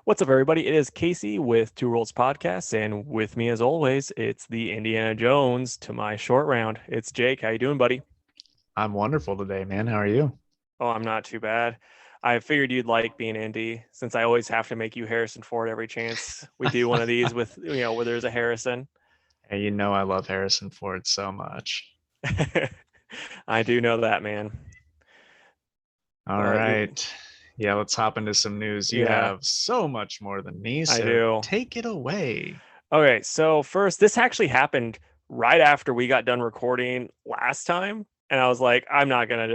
What's up, everybody? It is Casey with Two Worlds Podcast, and with me, as always, it's the Indiana Jones to my short round. It's Jake. How you doing, buddy? I'm wonderful today, man. How are you? Oh, I'm not too bad. I figured you'd like being Indy, since I always have to make you Harrison Ford every chance we do one of these with where there's a Harrison. Hey, you know I love Harrison Ford so much. I do know that, man. All But right. Yeah, let's hop into some news. You yeah, have so much more than me, I so do. take it away. Okay, so first, this actually happened right after we got done recording last time, and I was like, I'm not gonna,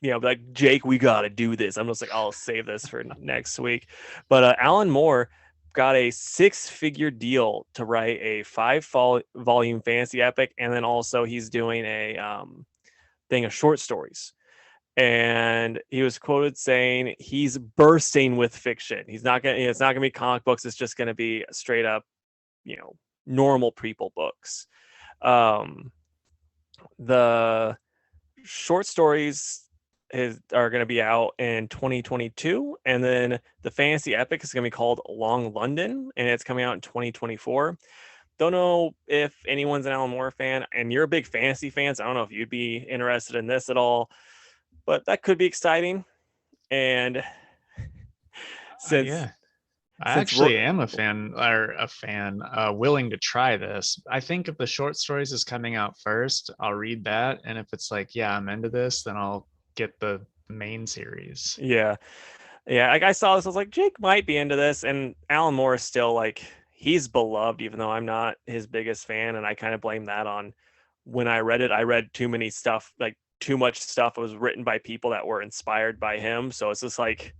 be like, Jake, we gotta do this. I'm just like, I'll save this for next week. But Alan Moore got a six-figure deal to write a volume fantasy epic, and then also he's doing a thing of short stories. And he was quoted saying he's bursting with fiction. It's not gonna be comic books. It's just gonna be straight up, you know, normal people books. Um, the short stories are going to be out in 2022, and then the fantasy epic is going to be called Long London, and it's coming out in 2024. Don't know if anyone's an Alan Moore fan, and you're a big fantasy fan, so I don't know if you'd be interested in this at all, but that could be exciting. And since Yeah, I since actually am a fan willing to try this. I think if the short stories is coming out first, I'll read that. And if it's like, yeah, I'm into this, then I'll get the main series. yeah, like I saw this, I was like, Jake might be into this, and Alan Moore is still like, he's beloved, even though I'm not his biggest fan, and I kind of blame that on when I read it. I read too many stuff, like too much stuff was written by people that were inspired by him. So it's just like,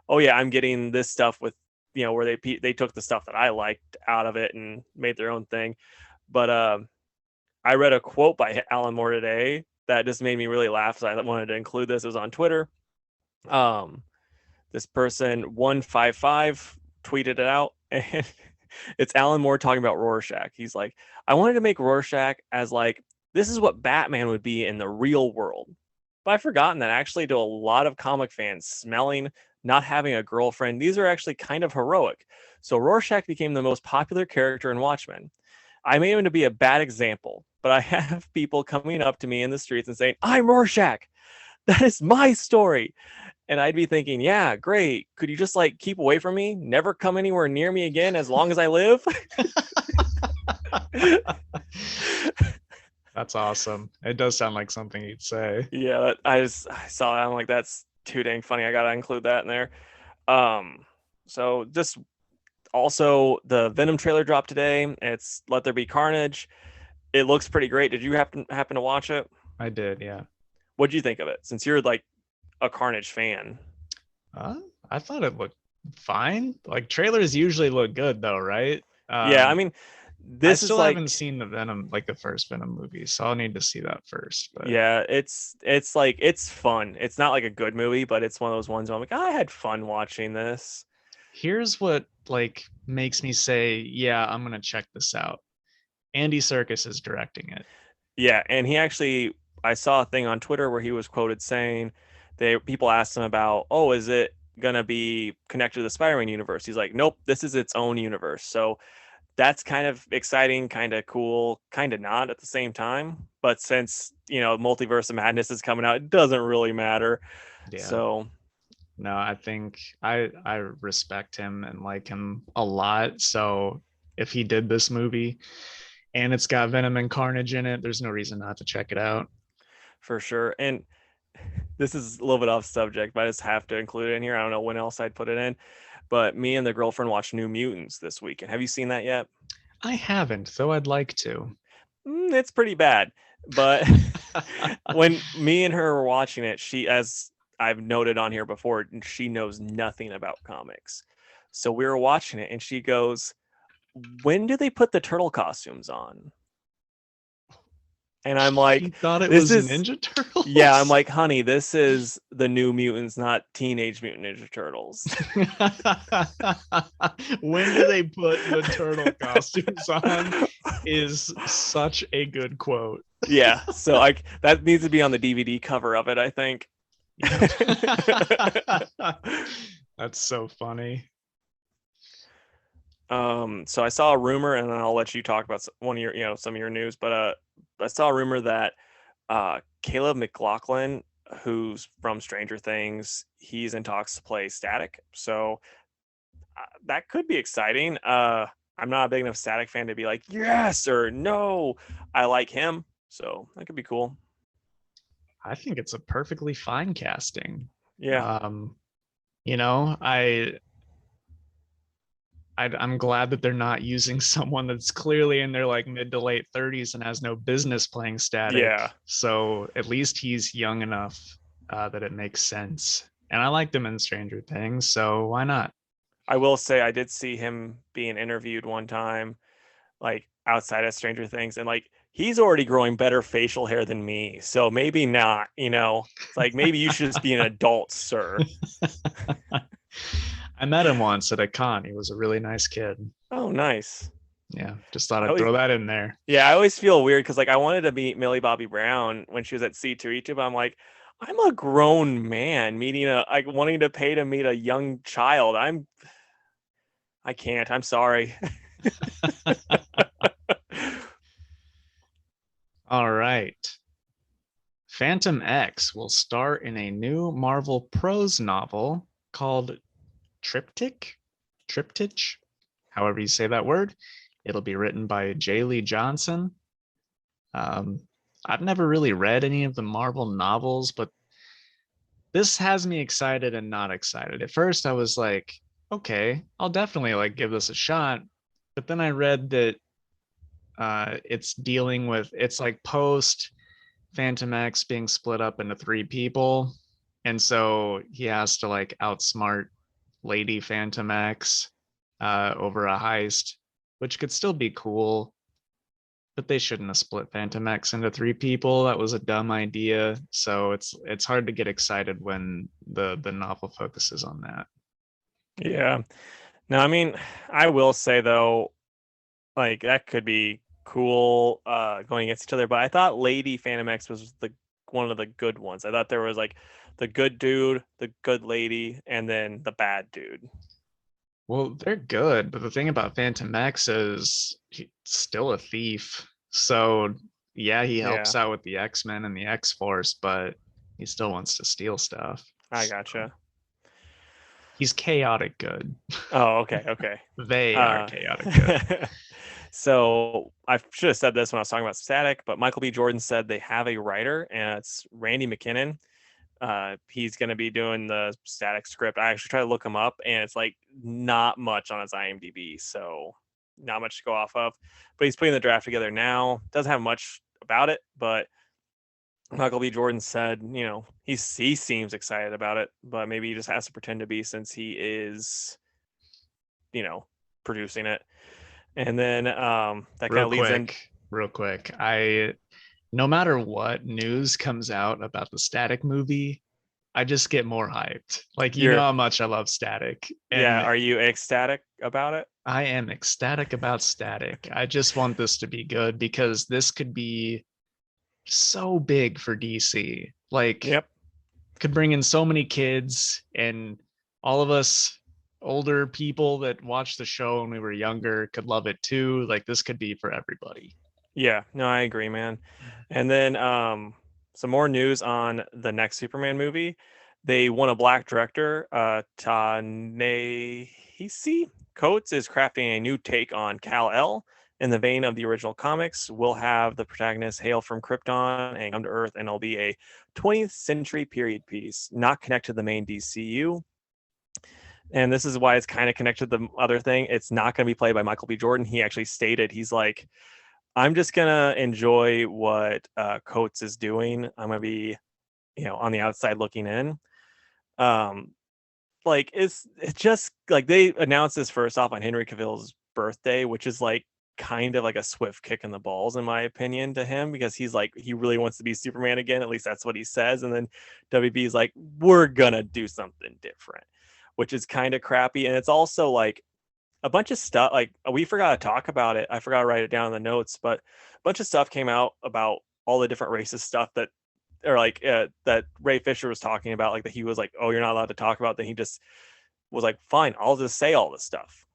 oh yeah, I'm getting this stuff with where they took the stuff that I liked out of it and made their own thing. But I read a quote by Alan Moore today that just made me really laugh. So I wanted to include this. It was on Twitter. Um, this person 155 tweeted it out, and it's Alan Moore talking about Rorschach. He's like, I wanted to make Rorschach as like, this is what Batman would be in the real world. But I've forgotten that actually, to a lot of comic fans, smelling, not having a girlfriend, these are actually kind of heroic. So Rorschach became the most popular character in Watchmen. I made him to be a bad example, but I have people coming up to me in the streets and saying, I'm Rorschach. That is my story. And I'd be thinking, yeah, great. Could you just like keep away from me? Never come anywhere near me again as long as I live? That's awesome. It does sound like something you'd say. Yeah, I saw that. I'm like, that's too dang funny. I gotta include that in there. So just also the Venom trailer dropped today. It's Let There Be Carnage. It looks pretty great. Did you happen to watch it? I did, yeah. What'd you think of it? Since you're like a Carnage fan. I thought it looked fine. Like trailers usually look good though, right? Yeah, I mean, I this is still like, haven't seen the Venom, like the first Venom movie, so I'll need to see that first. But yeah, it's like, it's fun. It's not like a good movie, but it's one of those ones where I'm like, I had fun watching this. here's what like makes me say, yeah, I'm gonna check this out. Andy Serkis is directing it. Yeah, and he actually, I saw a thing on Twitter where he was quoted saying, people asked him about, oh, is it gonna be connected to the Spider-Man universe? He's like, nope, this is its own universe. So that's kind of exciting, kind of cool, kind of not at the same time. But since Multiverse of Madness is coming out, it doesn't really matter. Yeah. So No, I think I respect him and like him a lot. So if he did this movie and it's got Venom and Carnage in it, there's no reason not to check it out. for sure. And this is a little bit off subject, but I just have to include it in here. I don't know when else I'd put it in. But me and the girlfriend watched New Mutants this weekend. Have you seen that yet? I haven't, though I'd like to. It's pretty bad. But when me and her were watching it, she, as I've noted on here before, she knows nothing about comics. So we were watching it, and she goes, when do they put the turtle costumes on? And I'm She like, thought it this was is, Ninja Turtles. yeah, I'm like, honey, this is the New Mutants, not Teenage Mutant Ninja Turtles. When do they put the turtle costumes on is such a good quote. Yeah, so that needs to be on the DVD cover of it, I think. That's so funny. So I saw a rumor, and then I'll let you talk about one of your, some of your news. But I saw a rumor that Caleb McLaughlin, who's from Stranger Things, he's in talks to play Static. So that could be exciting. I'm not a big enough Static fan to be like yes or no. I like him, so that could be cool. I think it's a perfectly fine casting. Yeah, Um, you know, I'm glad that they're not using someone that's clearly in their like mid to late 30s and has no business playing Static. yeah. So at least he's young enough that it makes sense. And I liked him in Stranger Things, so why not? I will say I did see him being interviewed one time, like outside of Stranger Things, and like he's already growing better facial hair than me. So maybe not, It's like maybe you should just be an adult, sir. I met him once at a con. He was a really nice kid. Oh, nice. Yeah, just thought I I'd always, throw that in there. yeah, I always feel weird because like I wanted to meet Millie Bobby Brown when she was at C2E2, but I'm like, I'm a grown man meeting a like wanting to pay to meet a young child. I can't. I'm sorry. All right. Phantom X will star in a new Marvel prose novel called Triptych, Triptych, however you say that word. It'll be written by J. Lee Johnson. Um, I've never really read any of the Marvel novels, but this has me excited and not excited. At first, I was like, okay, I'll definitely like give this a shot. But then I read that it's dealing with it's like post Phantom X being split up into three people, and so he has to like outsmart Lady Phantom X over a heist, which could still be cool, but they shouldn't have split Phantom X into three people. That was a dumb idea. So it's hard to get excited when the novel focuses on that. Yeah. No, I mean, I will say though, like that could be cool going against each other, but I thought Lady Phantom X was the one of the good ones. I thought there was like the good dude, the good lady, and then the bad dude. Well, they're good, but the thing about Phantom X is he's still a thief. So yeah, he Yeah, helps out with the X-Men and the X-Force, but he still wants to steal stuff. I So gotcha. he's chaotic good. Oh, okay, okay. They are Uh, chaotic good. so I should have said this when I was talking about Static, but Michael B. Jordan said they have a writer, and it's Randy McKinnon. He's going to be doing the Static script. I actually tried to look him up, and it's like not much on his IMDb, so not much to go off of. But he's putting the draft together now. Doesn't have much about it, but Michael B. Jordan said, he seems excited about it, but maybe he just has to pretend to be since he is, you know, producing it. And then that kind Real of leads in. quick, real quick. I no matter what news comes out about the Static movie, I just get more hyped. Like you know Your how much I love Static, Yeah, and are you ecstatic about it? I am ecstatic about Static. I just want this to be good because this could be so big for DC. Like Yep. could bring in so many kids and all of us older people that watched the show when we were younger could love it too. Like this could be for everybody. Yeah, no, I agree, man. And then some more news on the next Superman movie. They want a black director. Ta-Nehisi Coates is crafting a new take on Kal-El in the vein of the original comics. We'll have the protagonist hail from Krypton and come to Earth, and it'll be a 20th century period piece, not connected to the main DCU. And this is why it's kind of connected to the other thing. It's not going to be played by Michael B. Jordan. He actually stated, he's like, I'm just gonna enjoy what Coates is doing. I'm gonna be, on the outside looking in. Um, like it's just like they announced this first off on Henry Cavill's birthday, which is like kind of like a swift kick in the balls in my opinion to him because he's like he really wants to be Superman again. At least that's what he says. And then WB is like, we're gonna do something different, which is kind of crappy. And it's also like a bunch of stuff like we forgot to talk about it. I forgot to write it down in the notes, but a bunch of stuff came out about all the different racist stuff that or like that Ray Fisher was talking about, like that he was like, oh, you're not allowed to talk about. Then he just was like, fine, I'll just say all this stuff.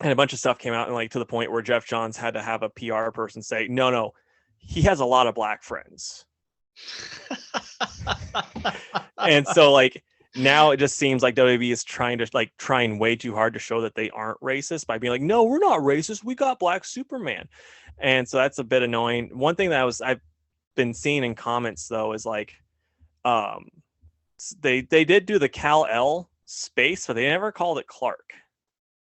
and a bunch of stuff came out, and like to the point where Jeff Johns had to have a PR person say, no, he has a lot of black friends. And so like now it just seems like WWE is trying way too hard to show that they aren't racist by being like, no, we're not racist, we got black Superman. And so that's a bit annoying. One thing that I've been seeing in comments though is like, um they did do the Kal-El space, but they never called it Clark.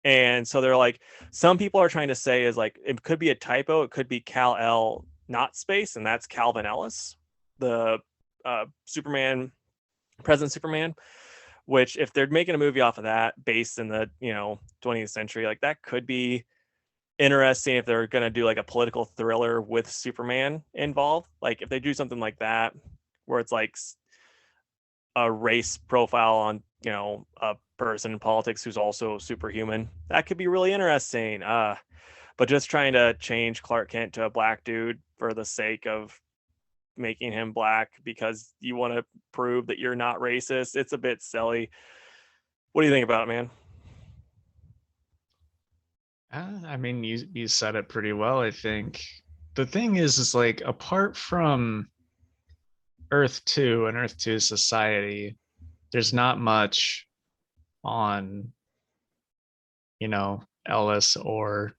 And so they're like, some people are trying to say is like, it could be a typo, it could be Kal-El not space, and that's Calvin Ellis, the Superman, President Superman. Which, if they're making a movie off of that based in the 20th century, like that could be interesting if they're going to do like a political thriller with Superman involved. Like if they do something like that where it's like a race profile on a person in politics who's also superhuman, that could be really interesting. But just trying to change Clark Kent to a black dude for the sake of making him black because you want to prove that you're not racist, it's a bit silly. What do you think about it, man? I mean, you said it pretty well. I think the thing is like, apart from Earth 2 and Earth 2 society, there's not much on Ellis, or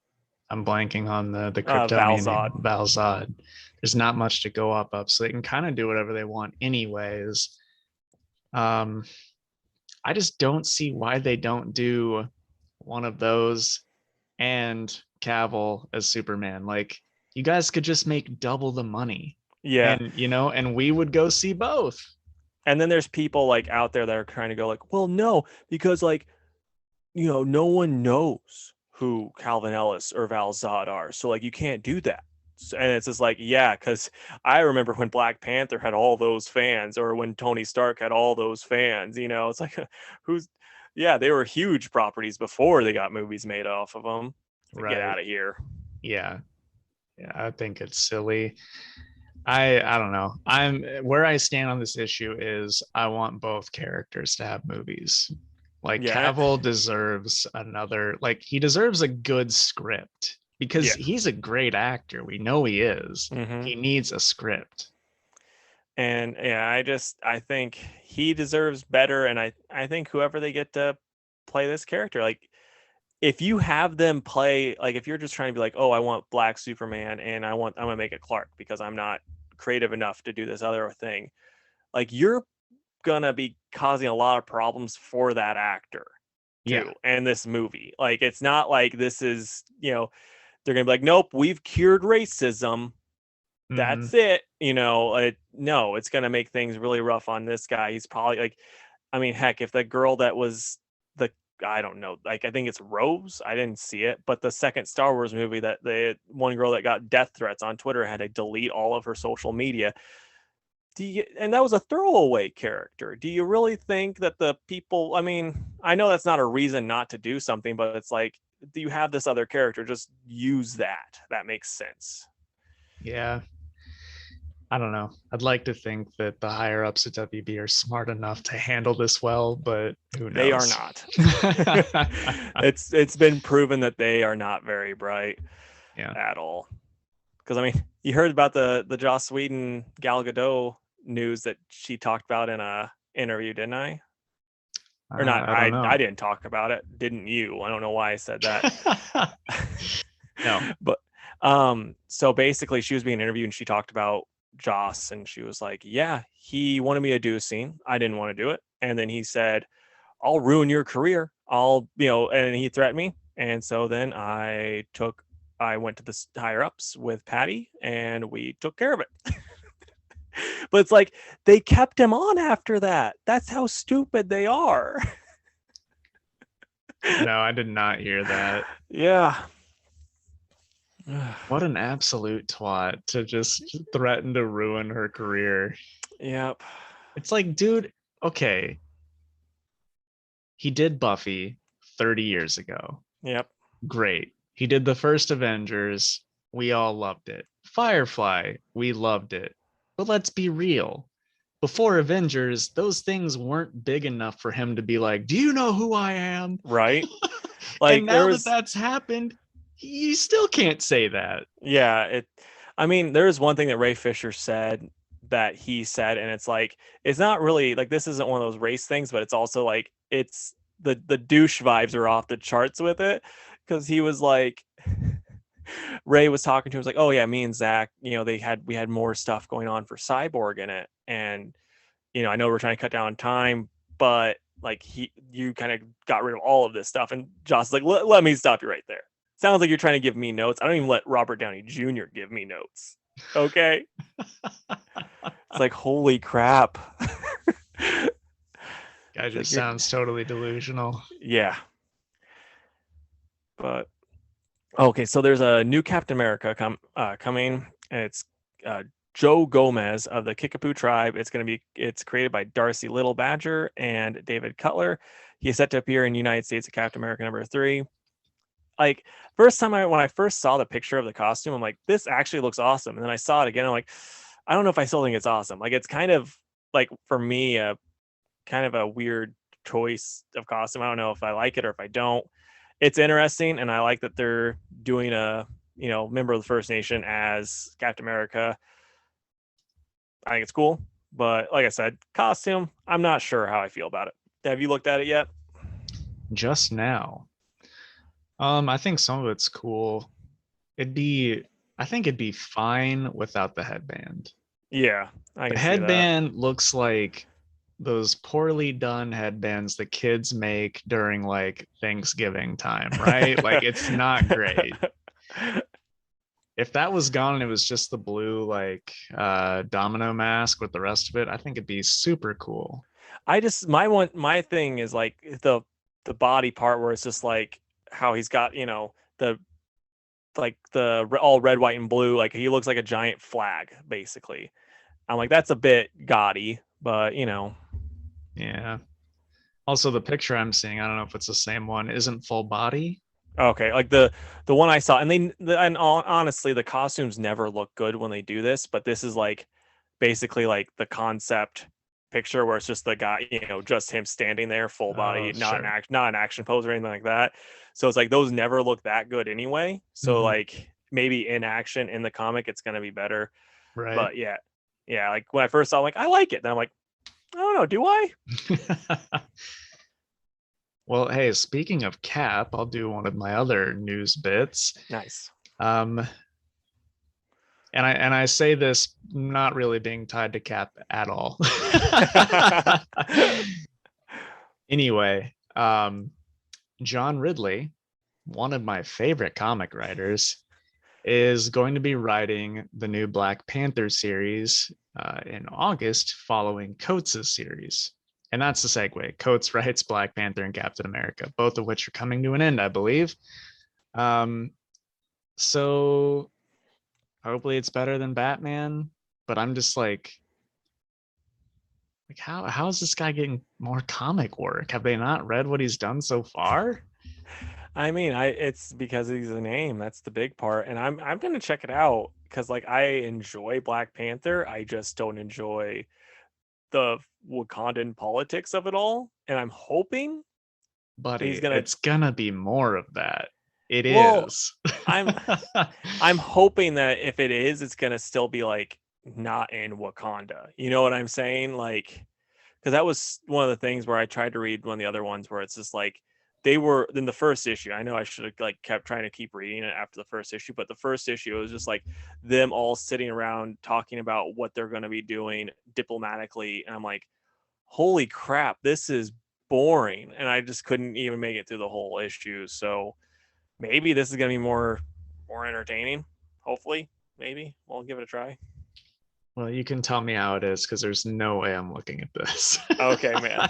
I'm blanking on the Kryptonian name, Val-Zod. There's not much to go up, so they can kind of do whatever they want anyways. I just don't see why they don't do one of those and Cavill as Superman. Like, you guys could just make double the money. Yeah. And we would go see both. And then there's people like out there that are trying to go like, well, no, because like, no one knows who Calvin Ellis or Val-Zod are. So like, you can't do that. And it's just like, yeah, because I remember when Black Panther had all those fans, or when Tony Stark had all those fans, it's like, they were huge properties before they got movies made off of them. Right. Get out of here. Yeah, I think it's silly. I don't know. Where I stand on this issue is I want both characters to have movies. Like, Cavill deserves he deserves a good script. Because he's a great actor. We know he is. Mm-hmm. He needs a script. And I think he deserves better. And I think whoever they get to play this character, like if you have them play, like if you're just trying to be like, oh, I want black Superman and I'm going to make it Clark because I'm not creative enough to do this other thing. Like, you're going to be causing a lot of problems for that actor too. And this movie, like, it's not like this is, they're going to be like, nope, we've cured racism. That's it. No, it's going to make things really rough on this guy. He's probably like, I mean, heck, if the girl that was I don't know, like, I think it's Rose. I didn't see it, but the second Star Wars movie, that the one girl that got death threats on Twitter had to delete all of her social media. And that was a throwaway character. Do you really think that the people, I mean, I know that's not a reason not to do something, but it's like, do you have this other character? Just use that. That makes sense. Yeah. I don't know. I'd like to think that the higher ups at WB are smart enough to handle this well, but who knows? They are not. It's been proven that they are not very bright at all. Because I mean, you heard about the Joss Whedon Gal Gadot news that she talked about in a interview, didn't I? Or not? I didn't talk about it. Didn't you? I don't know why I said that. No. But so basically, she was being interviewed and she talked about Joss, and she was like, yeah, he wanted me to do a scene. I didn't want to do it. And then he said, I'll ruin your career. And he threatened me. And so then I went to the higher ups with Patty and we took care of it. But it's like, they kept him on after that. That's how stupid they are. No, I did not hear that. Yeah. What an absolute twat to just threaten to ruin her career. Yep. It's like, dude, okay. He did Buffy 30 years ago. Yep. Great. He did the first Avengers. We all loved it. Firefly, we loved it. But let's be real. Before Avengers, those things weren't big enough for him to be like, do you know who I am? Right. Like And there now that was, that's happened, you still can't say that. yeah, I mean, there was one thing that Ray Fisher said that he said, and it's like, it's not really like this isn't one of those race things, but it's also like it's the douche vibes are off the charts with it because he was like, Ray was talking to him, was like, oh yeah, me and Zach, we had more stuff going on for Cyborg in it, and I know we're trying to cut down time, but like you kind of got rid of all of this stuff, and Joss is like, let me stop you right there. Sounds like you're trying to give me notes. I don't even let Robert Downey Jr. give me notes. Okay. It's like, holy crap. Guy It's like just you're, sounds totally delusional. yeah. But okay, so there's a new Captain America coming, and it's uh, Joe Gomez of the Kickapoo tribe. It's created by Darcy Little Badger and David Cutler. He is set to appear in United States of Captain America #3. Like when I first saw the picture of the costume, I'm like, this actually looks awesome. And then I saw it again, I'm like, I don't know if I still think it's awesome. Like it's kind of like for me, kind of a weird choice of costume. I don't know if I like it or if I don't. It's interesting, and I like that they're doing a member of the First Nation as Captain America. I think it's cool, but like I said, costume, I'm not sure how I feel about it. Have you looked at it yet? Just now. I think some of it's cool. It'd be, I think it'd be fine without the headband. Yeah, I The can see that. headband looks like those poorly done headbands the kids make during like Thanksgiving time, right? Like it's not great. If that was gone and it was just the blue like domino mask with the rest of it, I think it'd be super cool. My thing is like the body part where it's just like how he's got the all red, white, and blue. Like he looks like a giant flag, basically. I'm like, that's a bit gaudy, but Yeah. Also, the picture I'm seeing, I don't know if it's the same one, isn't full body. okay. Like the one I saw, and honestly, the costumes never look good when they do this, but this is like basically like the concept picture where it's just the guy, just him standing there, full Oh, body, sure. not an action pose or anything like that. So it's like those never look that good anyway. So Mm-hmm. like maybe in action in the comic, it's gonna be better. Right. But yeah. Like when I first saw, it, I'm like, I like it. Then I'm like, I don't know, do I? Well, hey, speaking of Cap, I'll do one of my other news bits. Nice. Um, and I say this not really being tied to Cap at all. Anyway, John Ridley, one of my favorite comic writers, is going to be writing the new Black Panther series in August following Coates' series. And that's the segue. Coates writes Black Panther and Captain America, both of which are coming to an end, I believe. So hopefully it's better than Batman, but I'm just like how is this guy getting more comic work? Have they not read what he's done so far? I mean, it's because he's a name. That's the big part, and I'm gonna check it out because like I enjoy Black Panther. I just don't enjoy the Wakandan politics of it all, and I'm hoping that he's Buddy, gonna. it's gonna be more of that. It Well, is. I'm I'm hoping that if it is, it's gonna still be like not in Wakanda. You know what I'm saying? Like, because that was one of the things where I tried to read one of the other ones where it's just like they were in the first issue. I know I should have like kept trying to keep reading it after the first issue, but the first issue it was just like them all sitting around talking about what they're going to be doing diplomatically, and I'm like, holy crap, this is boring, and I just couldn't even make it through the whole issue. So maybe this is going to be more entertaining. Hopefully, maybe we'll give it a try. Well, you can tell me how it is because there's no way I'm looking at this. Okay, man.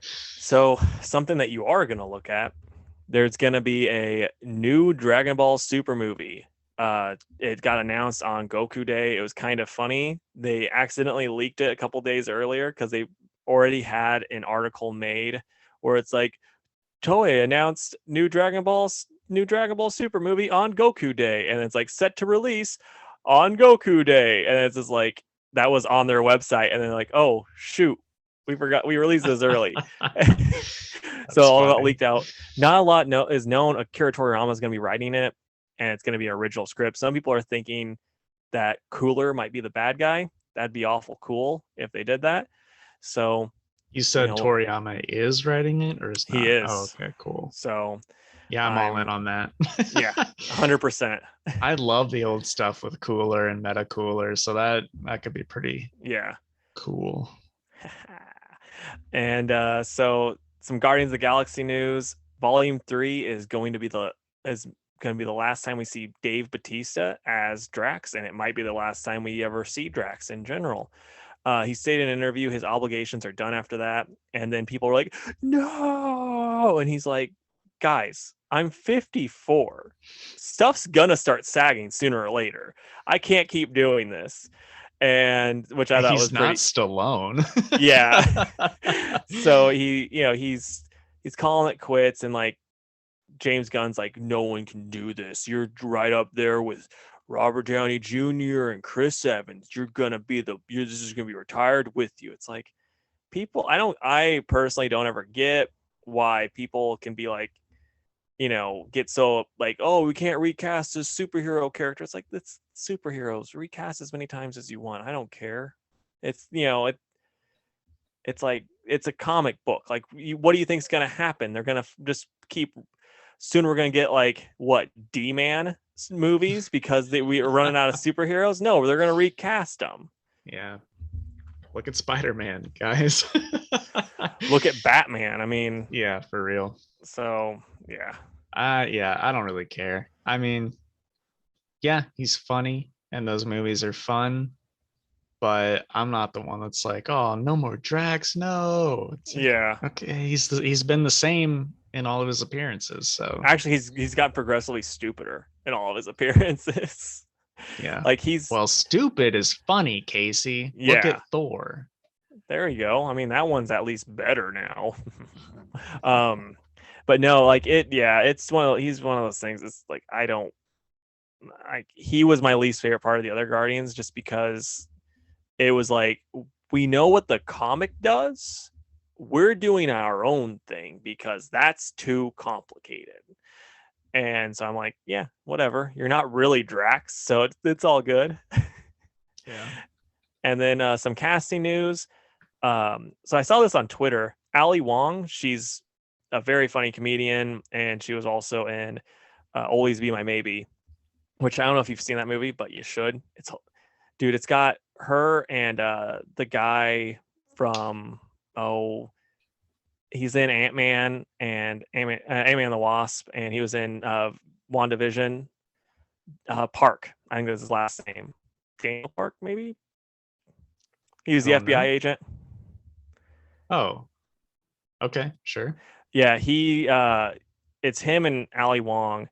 So something that you are going to look at, there's going to be a new Dragon Ball Super movie. It got announced on Goku Day. It was kind of funny. They accidentally leaked it a couple days earlier because they already had an article made where it's like Toei announced new Dragon Ball Super movie on Goku Day, and it's like set to release on Goku Day, and it's just like that was on their website, and then like, oh shoot, We forgot we released this early. So That's all got funny. leaked out. Not a lot is known. Akira Toriyama is going to be writing it, and it's going to be an original script. Some people are thinking that Cooler might be the bad guy. That'd be awful cool if they did that. So, You you said know, Toriyama is writing it or is he not? Oh, is. okay, cool. So Yeah, I'm all in I'm on that. yeah, 100%. I love the old stuff with Cooler and Meta Cooler, so that could be pretty Yeah. cool. And so some Guardians of the Galaxy news. Volume 3 is going to be the last time we see Dave Bautista as Drax, and it might be the last time we ever see Drax in general. He stated in an interview his obligations are done after that, and then people were like, "No!" And he's like, "Guys, I'm 54. Stuff's gonna start sagging sooner or later. I can't keep doing this." And which I thought He's was not pretty, Stallone. yeah. So he's calling it quits, and like James Gunn's like, no one can do this. You're right up there with Robert Downey Jr. and Chris Evans. This is gonna be retired with you. It's like I personally don't ever get why people can be like, get so like, oh, we can't recast a superhero character. It's like, it's superheroes. Recast as many times as you want. I don't care. It's it's like it's a comic book. Like, what do you think's gonna happen? They're gonna just keep. Soon we're gonna get like what D-Man movies because we are running out of superheroes. No, they're gonna recast them. Yeah. Look at Spider-Man, guys. Look at Batman. I mean, Yeah, for real. so yeah, Yeah, I don't really care. I mean, yeah, he's funny and those movies are fun, but I'm not the one that's like, oh, no more Drax, no. It's like, yeah. okay, he's been the same in all of his appearances, so Actually, he's got progressively stupider in all of his appearances. yeah. Like he's Well, stupid is funny, Casey. Look yeah. at Thor. There you go. I mean, that one's at least better now. um, but no, like he's one of those things. It's like he was my least favorite part of the other Guardians just because it was like, we know what the comic does. We're doing our own thing because that's too complicated. And so I'm like, yeah, whatever. You're not really Drax, so it's all good. Yeah. And then some casting news. So I saw this on Twitter. Ali Wong, she's a very funny comedian, and she was also in Always Be My Maybe, which I don't know if you've seen that movie, but you should. It's got her and the guy from he's in Ant-Man and Ant-Man and the Wasp, and he was in WandaVision. Park, I think that's his last name. Daniel Park, maybe. He was I the don't FBI know. agent. Oh, okay, sure. Yeah, it's him and Ali Wong,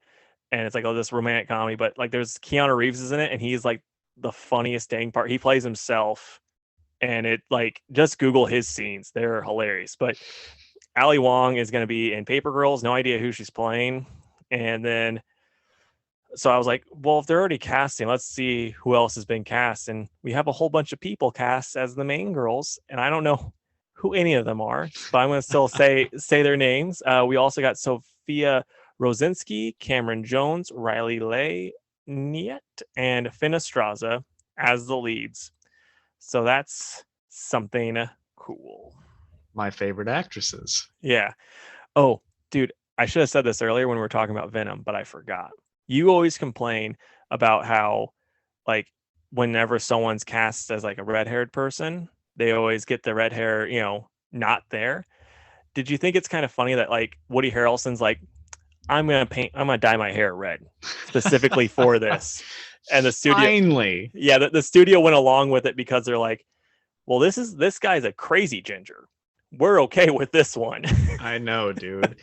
and it's like, oh, this romantic comedy, but like there's Keanu Reeves is in it, and he's like the funniest dang part. He plays himself, and it like just Google his scenes; they're hilarious. But Ali Wong is going to be in Paper Girls. No idea who she's playing, and then so I was like, well, if they're already casting, let's see who else has been cast, and we have a whole bunch of people cast as the main girls, and I don't know who any of them are, but I'm going to still say their names. We also got Sophia Rosinski, Cameron Jones, Riley Leigh, Niet, and Finestraza as the leads. So that's something cool. My favorite actresses. Yeah. Oh, dude, I should have said this earlier when we were talking about Venom, but I forgot. You always complain about how, like, whenever someone's cast as like a red-haired person, they always get the red hair, not there. Did you think it's kind of funny that like Woody Harrelson's like, I'm gonna dye my hair red specifically for this, and the studio, Finally. yeah, the studio went along with it because they're like, well, this guy's a crazy ginger. We're okay with this one. I know, dude.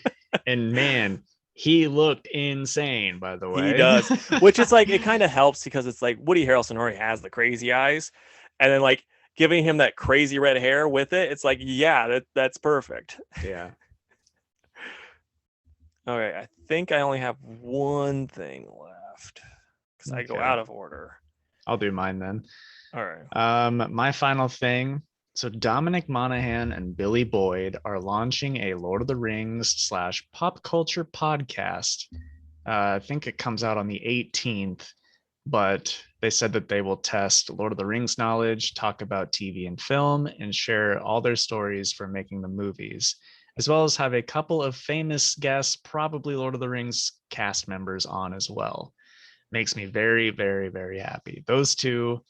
And man, he looked insane, by the He way. does, which is like, it kind of helps because it's like Woody Harrelson already has the crazy eyes, and then like giving him that crazy red hair with it, it's like, yeah, that's perfect. Yeah. Okay, I think I only have one thing left because I go Okay. out of order. I'll do mine then. All right. My final thing So Dominic Monaghan and Billy Boyd are launching a Lord of the Rings slash pop culture podcast. I think it comes out on the 18th, but they said that they will test Lord of the Rings knowledge, talk about TV and film, and share all their stories from making the movies, as well as have a couple of famous guests, probably Lord of the Rings cast members on as well. Makes me very, very, very happy. Those two,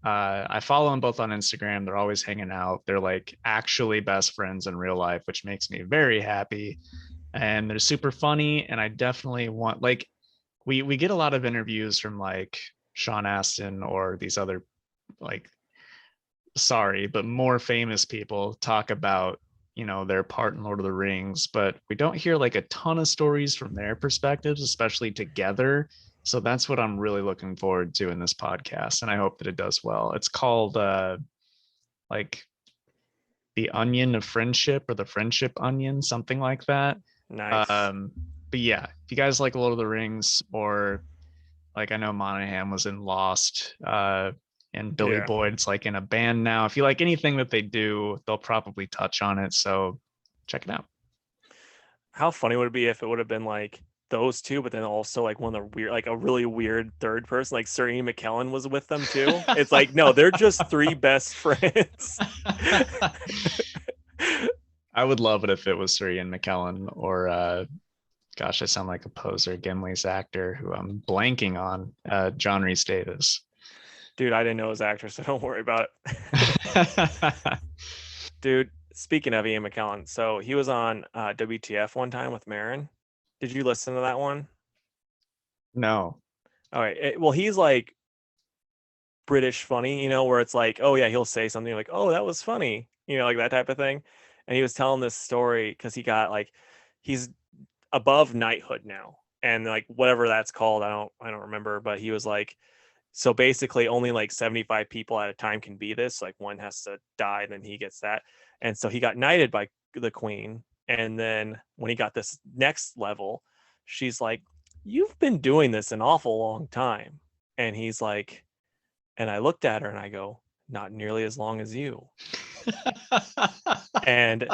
I follow them both on Instagram. They're always hanging out. They're like actually best friends in real life, which makes me very happy. And they're super funny. And I definitely want like we get a lot of interviews from like Sean Astin or these other like sorry, but more famous people talk about their part in Lord of the Rings, but we don't hear like a ton of stories from their perspectives, especially together. So that's what I'm really looking forward to in this podcast, and I hope that it does well. It's called like the Onion of Friendship or the Friendship Onion, something like that. Nice. Um, but yeah, if you guys like Lord of the Rings, or like I know Monahan was in Lost, and Billy Yeah. Boyd's like in a band now. If you like anything that they do, they'll probably touch on it. So check it out. How funny would it be if it would have been like those two, but then also like one of the weird, like a really weird third person, like Sir Ian McKellen was with them too. It's like, no, they're just three best friends. I would love it if it was Sir Ian McKellen or gosh, I sound like a poser, Gimli's actor who I'm blanking on, John Rhys Davis. Dude, I didn't know his actor, so don't worry about it. Dude, speaking of Ian McKellen, so he was on WTF one time with Marin. Did you listen to that one? No. All right. Well, he's like British funny, where it's like, oh yeah, he'll say something like, oh, that was funny, like that type of thing. And he was telling this story because he got like, he's above knighthood now, and like whatever that's called, I don't remember, but he was like, so basically only like 75 people at a time can be this. Like one has to die, then he gets that. And so he got knighted by the queen. And then when he got this next level, she's like, you've been doing this an awful long time. And he's like, and I looked at her and I go, not nearly as long as you. And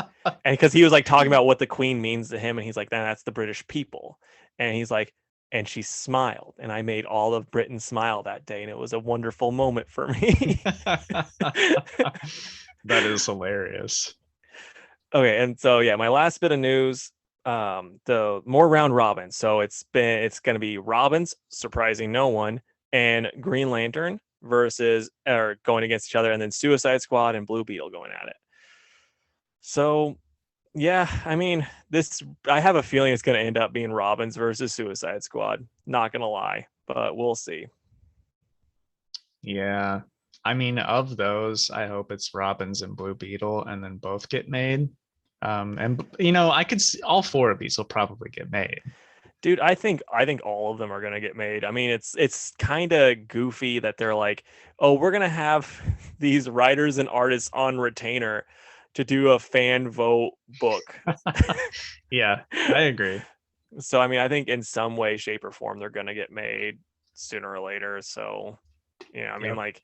because he was like talking about what the queen means to him, and he's like, that's the British people. And he's like, and she smiled, and I made all of Britain smile that day, and it was a wonderful moment for me. That is hilarious. Okay, and so yeah, my last bit of news, the more round robin. So it's gonna be Robins, surprising no one, and Green Lantern versus or going against each other, and then Suicide Squad and Blue Beetle going at it. So yeah, I mean, I have a feeling it's going to end up being Robins versus Suicide Squad. Not going to lie, but we'll see. Yeah. I mean, of those, I hope it's Robins and Blue Beetle and then both get made. And I could see all four of these will probably get made. Dude, I think all of them are going to get made. I mean, it's kind of goofy that they're like, "Oh, we're going to have these writers and artists on retainer to do a fan vote book." Yeah, I agree. So, I mean, I think in some way, shape, or form, they're going to get made sooner or later. So, yeah, I mean, Yep. like,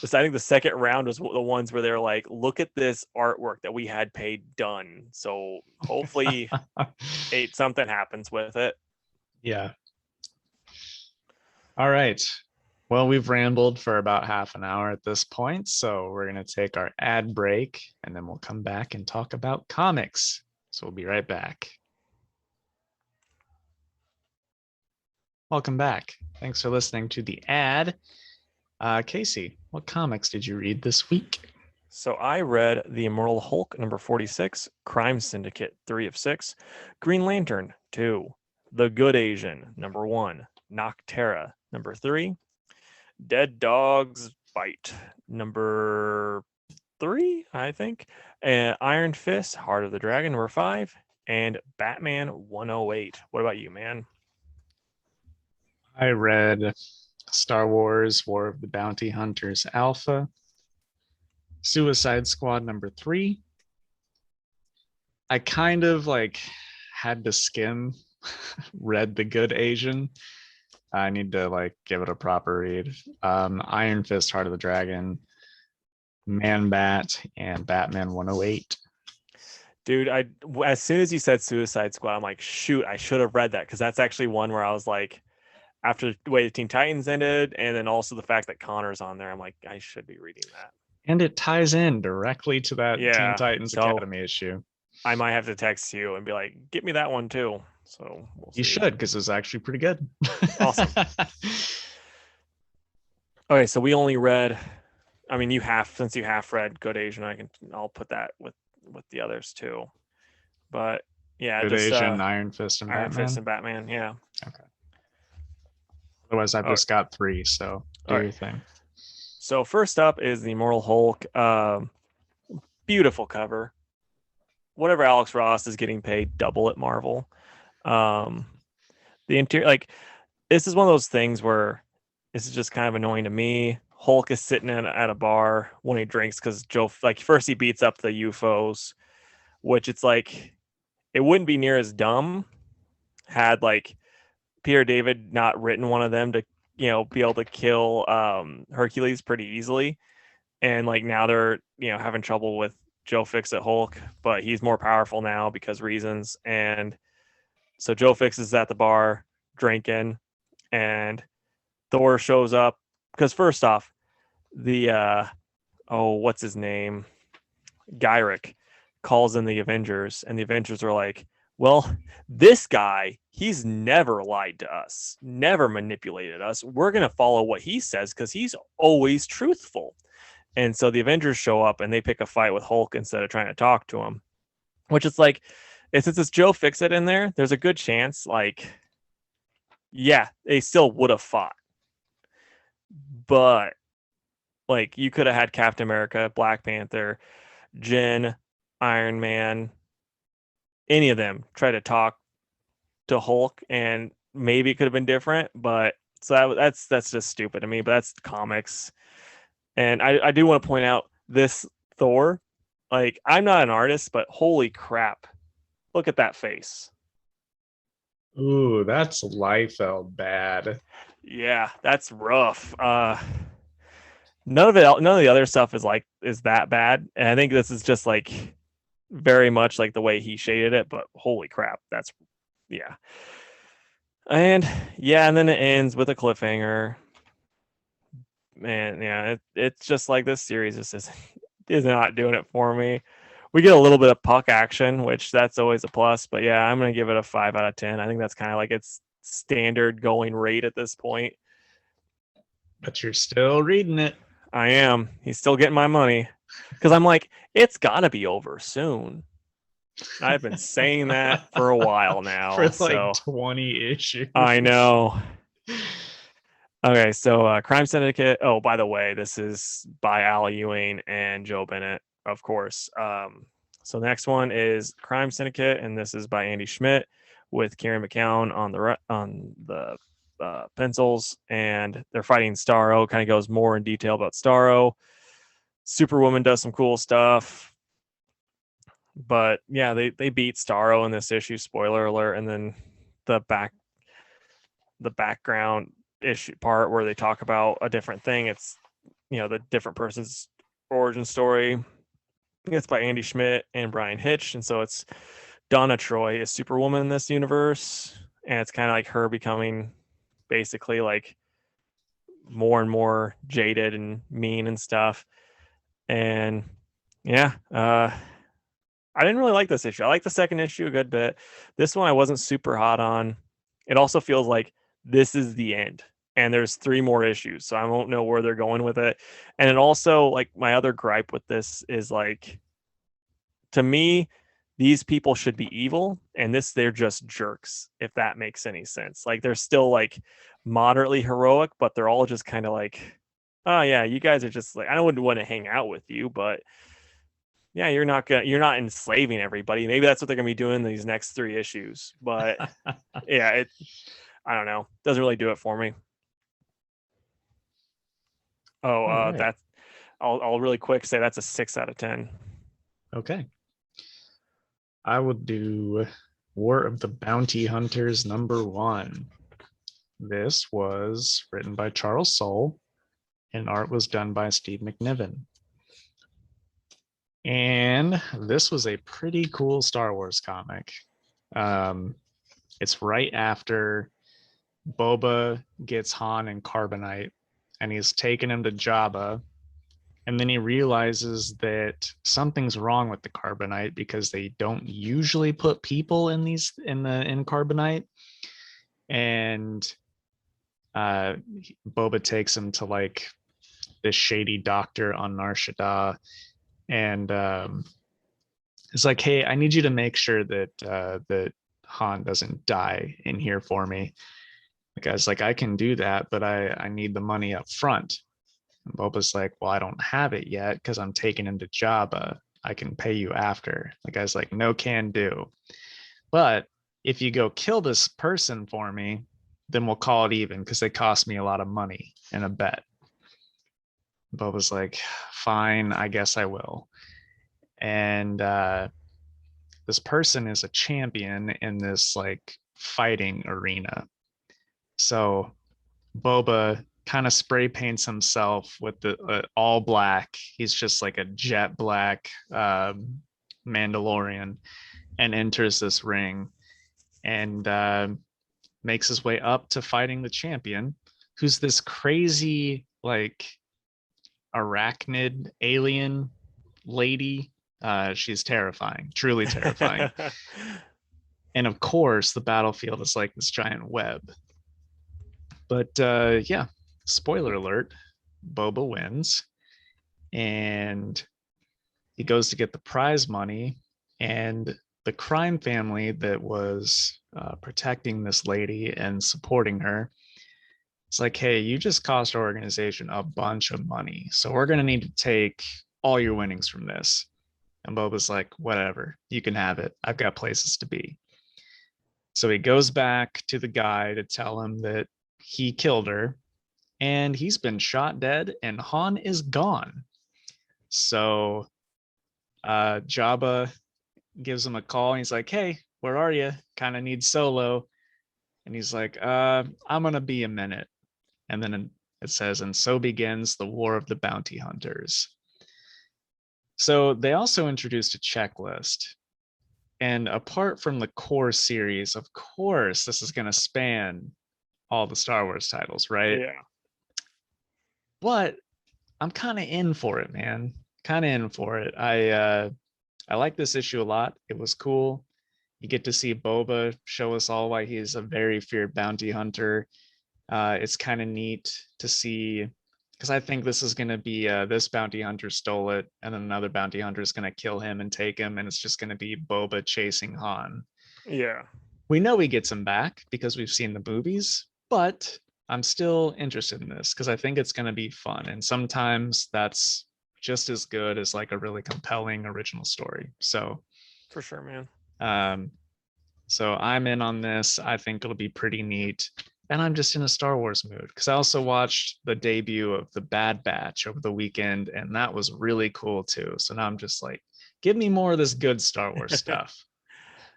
I think the second round was the ones where they're like, look at this artwork that we had paid done. So hopefully, something happens with it. Yeah. All right. Well, we've rambled for about half an hour at this point, so we're going to take our ad break and then we'll come back and talk about comics. So we'll be right back. Welcome back. Thanks for listening to the ad. Casey, what comics did you read this week? So I read The Immortal Hulk, number 46, Crime Syndicate, 3 of 6, Green Lantern, 2, The Good Asian, number 1, Nocterra, number 3, Dead Dogs Bite, number 3, I think, and Iron Fist, Heart of the Dragon, number 5, and Batman 108. What about you, man? I read Star Wars War of the Bounty Hunters Alpha, Suicide Squad number 3. I kind of like had to skim read The Good Asian. I need to like give it a proper read. Iron Fist, Heart of the Dragon. Man-Bat, and Batman 108. Dude, as soon as you said Suicide Squad, I'm like, shoot, I should have read that because that's actually one where I was like, after the way the Teen Titans ended, and then also the fact that Connor's on there, I'm like, I should be reading that. And it ties in directly to that Teen Yeah, Titans so Academy issue. I might have to text you and be like, get me that one too. So we'll You see. should, because it's actually pretty good. Awesome. Okay, so we only read. I mean, since you half read Good Asian, I'll put that with the others too. But yeah, Good just Asian, Iron Fist, and Iron Batman. Fist and Batman. Yeah. Okay. Otherwise, I've All just got 3, so do right. your thing. So first up is the Immortal Hulk. Beautiful cover. Whatever Alex Ross is getting paid, double at Marvel. The interior, like, this is one of those things where this is just kind of annoying to me. Hulk is sitting at a bar when he drinks because Joe, like, first he beats up the UFOs, which it's like, it wouldn't be near as dumb had like Peter David not written one of them to, be able to kill Hercules pretty easily. And like now they're, having trouble with Joe Fixit Hulk, but he's more powerful now because reasons. And so Joe Fix is at the bar drinking, and Thor shows up because first off, the what's his name? Gyrick calls in the Avengers, and the Avengers are like, well, this guy, he's never lied to us, never manipulated us. We're going to follow what he says because he's always truthful. And so the Avengers show up and they pick a fight with Hulk instead of trying to talk to him, which is like, since it's Joe Fixit in there, there's a good chance, like, yeah, they still would have fought. But like, you could have had Captain America, Black Panther, Jen, Iron Man, any of them try to talk to Hulk, and maybe it could have been different. But so that's just stupid to me. But that's comics, and I do want to point out this Thor. Like, I'm not an artist, but holy crap, look at that face. Ooh, that's Liefeld bad. Yeah, that's rough. None of the other stuff is that bad, and I think this is just like very much like the way he shaded it. But holy crap, that's, yeah. And yeah, and then it ends with a cliffhanger. Man, yeah, it's just like this series just is not doing it for me. We get a little bit of puck action, which that's always a plus. But yeah, I'm gonna give it a 5 out of 10. I think that's kind of like its standard going rate at this point. But you're still reading it. I am. He's still getting my money because I'm like, it's got to be over soon. I've been saying that for a while now. For like so 20 issues. I know. Okay, so Crime Syndicate. Oh, by the way, this is by Al Ewing and Joe Bennett, of course. So the next one is Crime Syndicate, and this is by Andy Schmidt with Kieran McCown on the pencils, and they're fighting Starro. Kind of goes more in detail about Starro. Superwoman does some cool stuff, but yeah, they beat Starro in this issue. Spoiler alert! And then the background issue part where they talk about a different thing. It's, the different person's origin story. It's by Andy Schmidt and Brian Hitch, and so it's Donna Troy is Superwoman in this universe, and it's kind of like her becoming basically like more and more jaded and mean and stuff. And yeah, I didn't really like this issue. I like the second issue a good bit. This one I wasn't super hot on. It also feels like this is the end, and there's 3 more issues, so I won't know where they're going with it. And it also, like, my other gripe with this is, like, to me, these people should be evil, and they're just jerks, if that makes any sense. Like, they're still like moderately heroic, but they're all just kind of like, oh yeah, you guys are just like, I wouldn't want to hang out with you, but yeah, you're not enslaving everybody. Maybe that's what they're gonna be doing in these next 3 issues. But yeah, I don't know, doesn't really do it for me. Right. That's, I'll really quick say that's a 6 out of 10. Okay. I would do War of the Bounty Hunters #1. This was written by Charles Soule, and art was done by Steve McNiven. And this was a pretty cool Star Wars comic. Um, it's right after Boba gets Han and Carbonite, and he's taking him to Jabba. And then he realizes that something's wrong with the Carbonite because they don't usually put people in Carbonite. And uh, Boba takes him to like this shady doctor on Nar Shaddaa, and it's like, hey, I need you to make sure that Han doesn't die in here for me. The guy's like, I can do that, but I need the money up front. And Boba's like, well, I don't have it yet because I'm taking him to Jabba. I can pay you after. The guy's like, no can do. But if you go kill this person for me, then we'll call it even because they cost me a lot of money in a bet. Boba's like, fine, I guess I will. And this person is a champion in this like fighting arena. So Boba kind of spray paints himself with the all black. He's just like a jet black Mandalorian and enters this ring and makes his way up to fighting the champion, who's this crazy like arachnid alien lady. She's terrifying, truly terrifying. And of course, the battlefield is like this giant web. But yeah, spoiler alert, Boba wins and he goes to get the prize money. And the crime family that was protecting this lady and supporting her, it's like, hey, you just cost our organization a bunch of money. So we're going to need to take all your winnings from this. And Boba's like, whatever, you can have it. I've got places to be. So he goes back to the guy to tell him that he killed her and he's been shot dead and Han is gone. So Jabba gives him a call and he's like, hey, where are you? Kind of need Solo. And he's like, I'm going to be a minute. And then it says, and so begins the War of the Bounty Hunters. So they also introduced a checklist. And apart from the core series, of course, this is going to span all the Star Wars titles, right? Yeah. But I'm kind of in for it, man. Kind of in for it. I like this issue a lot. It was cool. You get to see Boba show us all why he's a very feared bounty hunter. It's kind of neat to see because I think this is going to be this bounty hunter stole it, and then another bounty hunter is going to kill him and take him, and it's just going to be Boba chasing Han. Yeah. We know he gets him back because we've seen the movies, but I'm still interested in this because I think it's going to be fun. And sometimes that's just as good as like a really compelling original story. So, For sure, man. um, so I'm in on this. I think it'll be pretty neat. And I'm just in a Star Wars mood because I also watched the debut of The Bad Batch over the weekend, and that was really cool too. So now I'm just like, give me more of this good Star Wars stuff.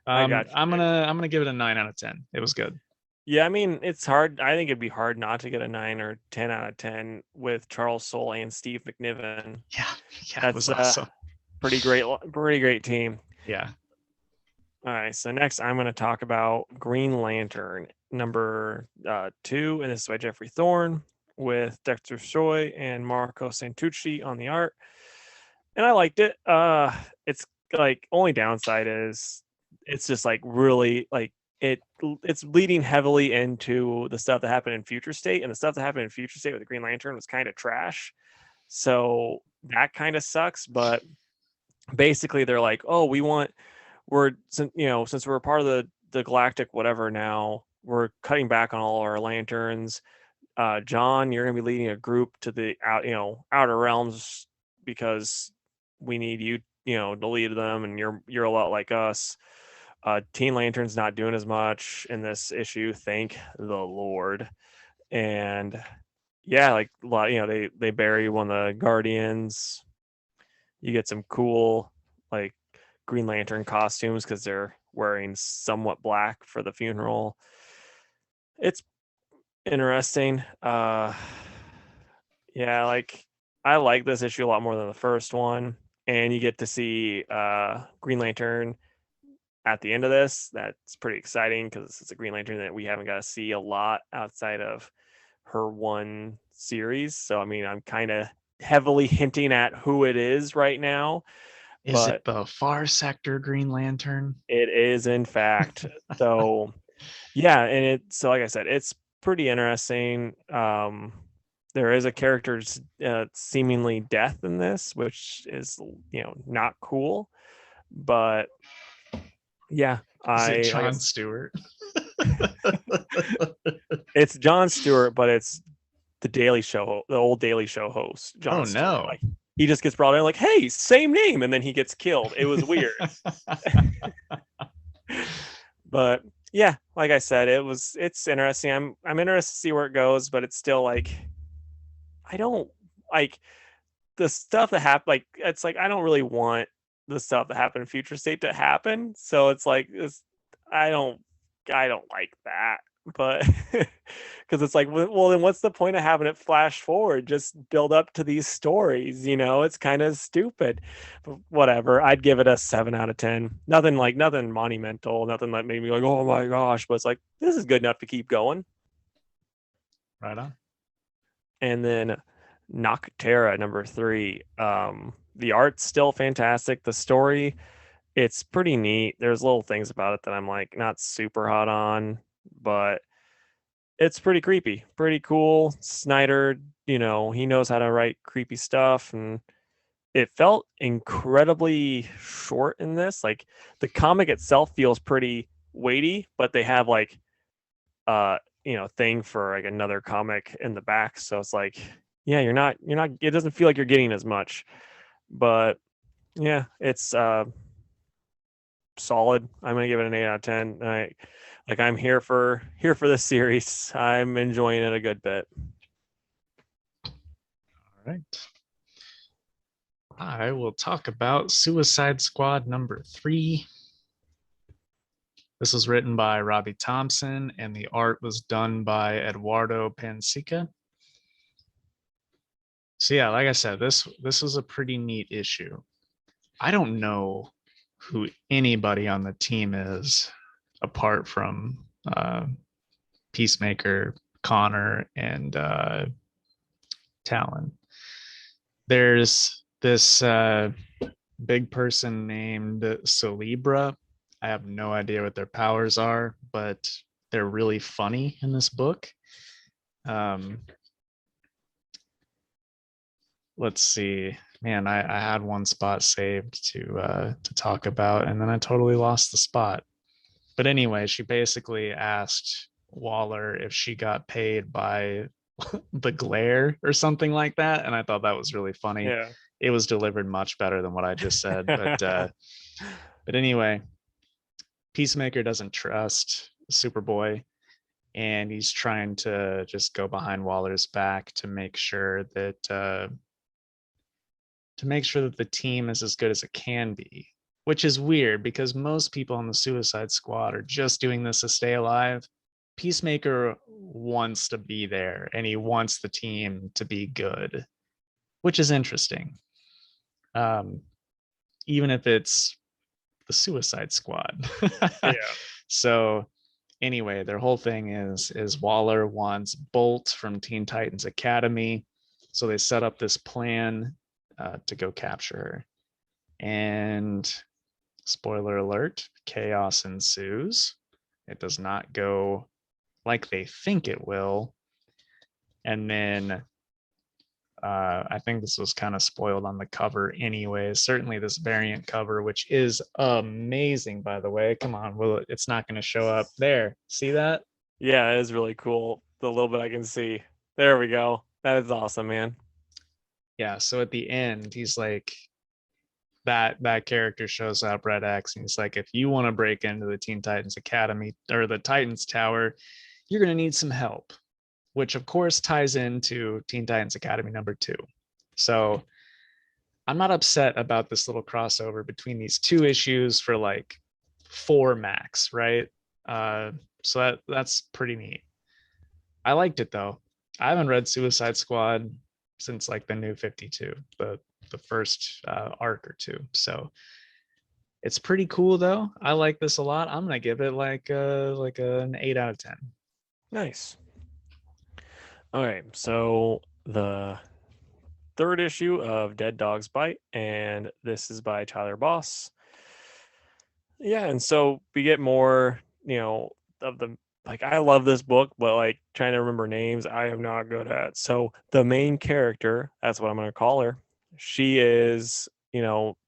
I got you, I'm man. gonna give it a 9 out of 10. It was good. Yeah, I mean, it's hard. I think it'd be hard not to get a 9 or 10 out of 10 with Charles Soule and Steve McNiven. Yeah, yeah, it That's was a awesome. pretty great team. Yeah. All right, so next I'm going to talk about Green Lantern number 2, and this is by Jeffrey Thorne with Dexter Soy and Marco Santucci on the art. And I liked it. It's like only downside is it's just like really like it's leading heavily into the stuff that happened in Future State, and the stuff that happened in Future State with the Green Lantern was kind of trash. So that kind of sucks, but basically they're like, oh, since we're part of the galactic whatever now, we're cutting back on all our lanterns. John, you're gonna be leading a group to the outer realms because we need you to lead them, and you're a lot like us. Teen Lantern's not doing as much in this issue, thank the Lord. And yeah, like a lot, they bury one of the Guardians. You get some cool like Green Lantern costumes because they're wearing somewhat black for the funeral. It's interesting. Yeah, like I like this issue a lot more than the first one. and you get to see Green Lantern at the end of this. That's pretty exciting because it's a Green Lantern that we haven't got to see a lot outside of her one series. So I mean, I'm kind of heavily hinting at who it is right now, Is but it the Far Sector Green Lantern? it is in fact. So yeah, and so like I said, it's pretty interesting. There is a character's seemingly death in this, which is not cool, but yeah, Is it I Jon guess Stewart? it's Jon Stewart, but it's the Daily Show, the old Daily Show host, Oh Jon Stewart. no. Like he just gets brought in, like, hey, same name, and then he gets killed. It was weird, but yeah, like I said, it's interesting. I'm interested to see where it goes, but it's still like I don't like the stuff that happened. Like it's like I don't really want the stuff that happened in Future State to happen. So it's like I don't I don't like that. But because it's like, well, then what's the point of having it flash forward? Just build up to these stories, It's kind of stupid. But whatever. I'd give it a 7 out of 10. Nothing monumental, nothing that made me like, oh my gosh. But it's like this is good enough to keep going. Right on. And then Nocterra number 3. The art's still fantastic. The story, it's pretty neat. There's little things about it that I'm like not super hot on, but it's pretty creepy, pretty cool. Snyder, he knows how to write creepy stuff, and it felt incredibly short in this. Like the comic itself feels pretty weighty, but they have like thing for like another comic in the back. So it's like, yeah, you're not it doesn't feel like you're getting as much. But yeah, it's solid. I'm gonna give it an 8 out of 10. I'm here for this series. I'm enjoying it a good bit. All right. I will talk about Suicide Squad number 3. This was written by Robbie Thompson, and the art was done by Eduardo Pansica. So yeah, like I said, this was a pretty neat issue. I don't know who anybody on the team is apart from Peacemaker, Connor, and Talon. There's this big person named Celebra. I have no idea what their powers are, but they're really funny in this book. Let's see. Man, I had one spot saved to talk about, and then I totally lost the spot. But anyway, she basically asked Waller if she got paid by the glare or something like that, and I thought that was really funny. Yeah. It was delivered much better than what I just said, but anyway, Peacemaker doesn't trust Superboy, and he's trying to just go behind Waller's back to make sure that the team is as good as it can be, which is weird because most people on the Suicide Squad are just doing this to stay alive. Peacemaker wants to be there and he wants the team to be good, which is interesting. Even if it's the Suicide Squad. Yeah. So anyway, their whole thing is Waller wants Bolt from Teen Titans Academy. So they set up this plan to go capture her. And spoiler alert, chaos ensues. It does not go like they think it will. And then I think this was kind of spoiled on the cover anyway. Certainly this variant cover, which is amazing, by the way. Come on, well, it's not going to show up there. See that? Yeah, it is really cool. The little bit I can see. There we go. That is awesome, man. Yeah. So at the end, he's like, that character shows up, Red X, and he's like, if you want to break into the Teen Titans Academy or the Titans Tower, you're going to need some help, which of course ties into Teen Titans Academy number 2. So I'm not upset about this little crossover between these 2 issues for like 4 max, right? So that's pretty neat. I liked it though. I haven't read Suicide Squad since like the New 52, the first arc or two. So it's pretty cool though. I like this a lot. I'm gonna give it like an 8 out of 10. Nice. Okay, so the third issue of Dead Dogs Bite, and this is by Tyler Boss. Yeah, and so we get more, of the like I love this book, but like trying to remember names, I am not good at. So the main character, that's what I'm gonna call her. She is,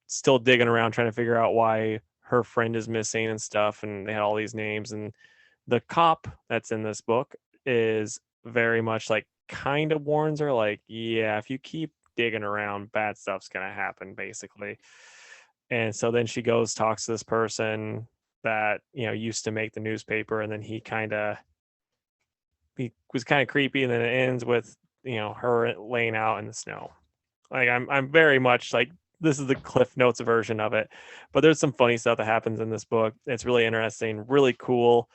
still digging around trying to figure out why her friend is missing and stuff, and they had all these names. And the cop that's in this book is very much like kind of warns her, like, yeah, if you keep digging around, bad stuff's gonna happen, basically. And so then she goes, talks to this person that, used to make the newspaper, and then he was kind of creepy, and then it ends with, her laying out in the snow. Like I'm very much like, this is the Cliff Notes version of it, but there's some funny stuff that happens in this book. It's really interesting, really cool.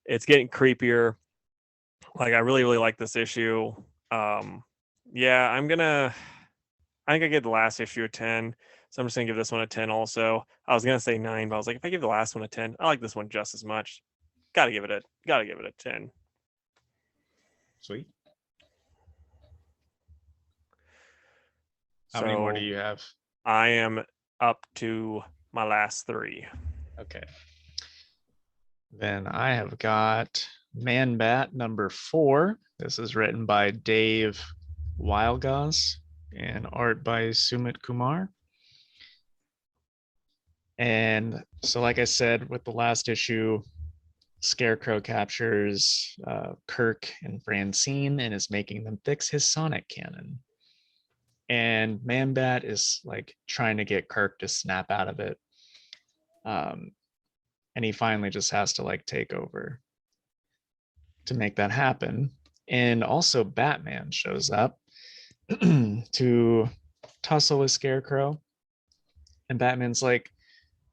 It's getting creepier. Like I really, really like this issue. Yeah, I think I gave the last issue a 10. So I'm just gonna give this one a 10 also. I was gonna say 9, but I was like, if I give the last one a 10, I like this one just as much. Gotta give it a 10. Sweet. How many more do So you have? I am up to my last 3. Okay. Then I have got Manbat number 4. This is written by Dave Wildgoss and art by Sumit Kumar. And so, like I said, with the last issue, Scarecrow captures Kirk and Francine and is making them fix his sonic cannon. And Manbat is like trying to get Kirk to snap out of it. And he finally just has to like take over to make that happen. And also Batman shows up to tussle with Scarecrow. And Batman's like,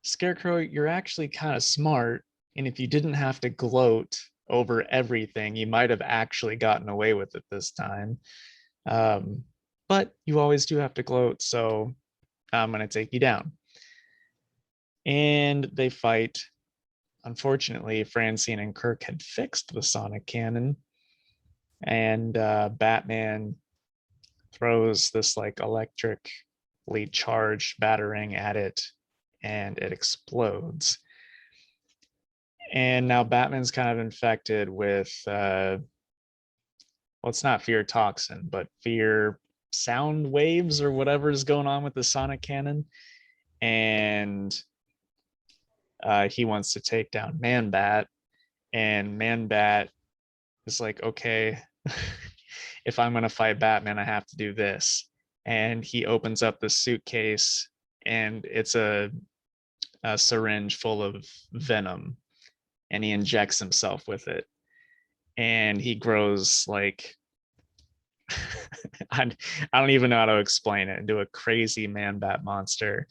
Scarecrow, you're actually kind of smart. And if you didn't have to gloat over everything, you might have actually gotten away with it this time. But you always do have to gloat. So I'm going to take you down. And they fight. Unfortunately, Francine and Kirk had fixed the sonic cannon. And Batman throws this like electrically charged batarang at it, and it explodes. And now Batman's kind of infected with well, it's not fear toxin, but fear sound waves or whatever is going on with the sonic cannon. And he wants to take down Manbat. And Manbat is like, okay, if I'm going to fight Batman, I have to do this. And he opens up the suitcase, and it's a syringe full of venom, and he injects himself with it. And he grows like, I don't even know how to explain it, into a crazy Man-Bat monster.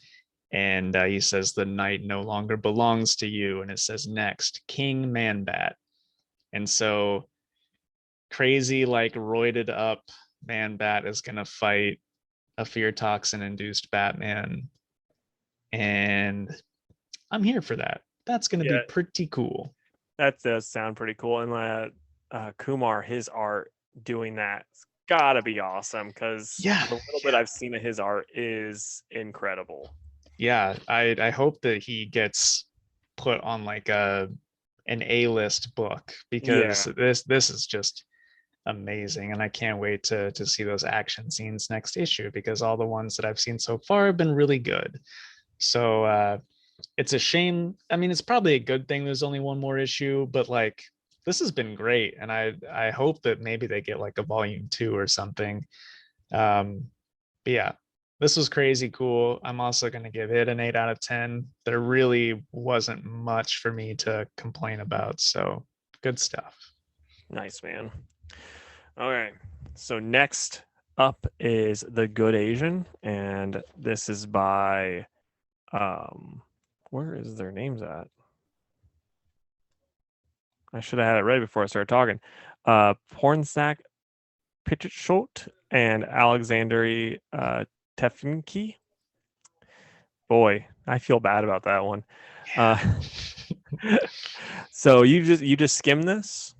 And he says, the night no longer belongs to you. And it says next, King Man-Bat. And so crazy, like roided up Man-Bat is going to fight a fear toxin induced Batman. And I'm here for that. That's going to be Yeah, pretty cool. that does sound pretty cool. And Kumar, his art doing that's gotta be awesome, because Yeah. the little bit I've seen of his art is incredible. Yeah. I hope that he gets put on like an A-list book, because Yeah, this is just amazing, and I can't wait to see those action scenes next issue, because all the ones that I've seen so far have been really good. So it's a shame. I mean, it's probably a good thing there's only one more issue, but like this has been great, and I hope that maybe they get like a volume 2 or something. But yeah, this was crazy cool. I'm also going to give it an 8 out of 10. There really wasn't much for me to complain about, so good stuff. nice, man. Okay, so next up is The Good Asian, and this is by where is their names at? I should have had it ready before I started talking. Pornsak Pitchshot and Alexandri Tefnki. Boy, I feel bad about that one. Yeah. So you just skim this?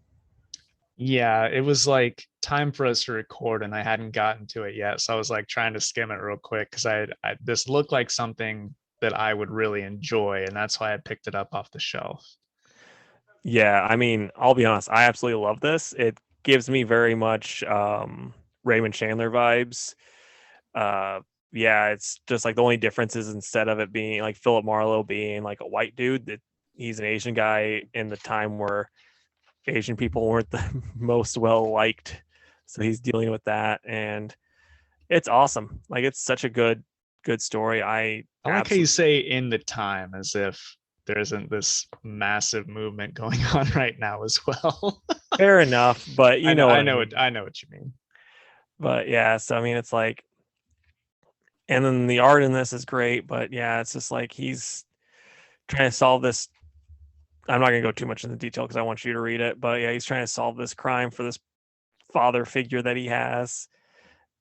Yeah, it was like time for us to record and I hadn't gotten to it yet. So I was like trying to skim it real quick because I this looked like something that I would really enjoy, and that's why I picked it up off the shelf. Yeah, I mean, I'll be honest, I absolutely love this. It gives me very much Raymond Chandler vibes. Uh yeah, it's just like the only difference is instead of it being like Philip Marlowe being like a white dude, that he's an Asian guy in the time where Asian people weren't the most well liked. So he's dealing with that, and it's awesome. Like it's such a good story. I I like how you absolutely say in the time as if there isn't this massive movement going on right now as well. fair enough, but you I know, know what I I know it, mean. I know what you mean. But yeah, so I mean it's like, and then the art in this is great, but yeah, it's just like he's trying to solve this. I'm not gonna go too much into detail because I want you to read it, but yeah, he's trying to solve this crime for this father figure that he has,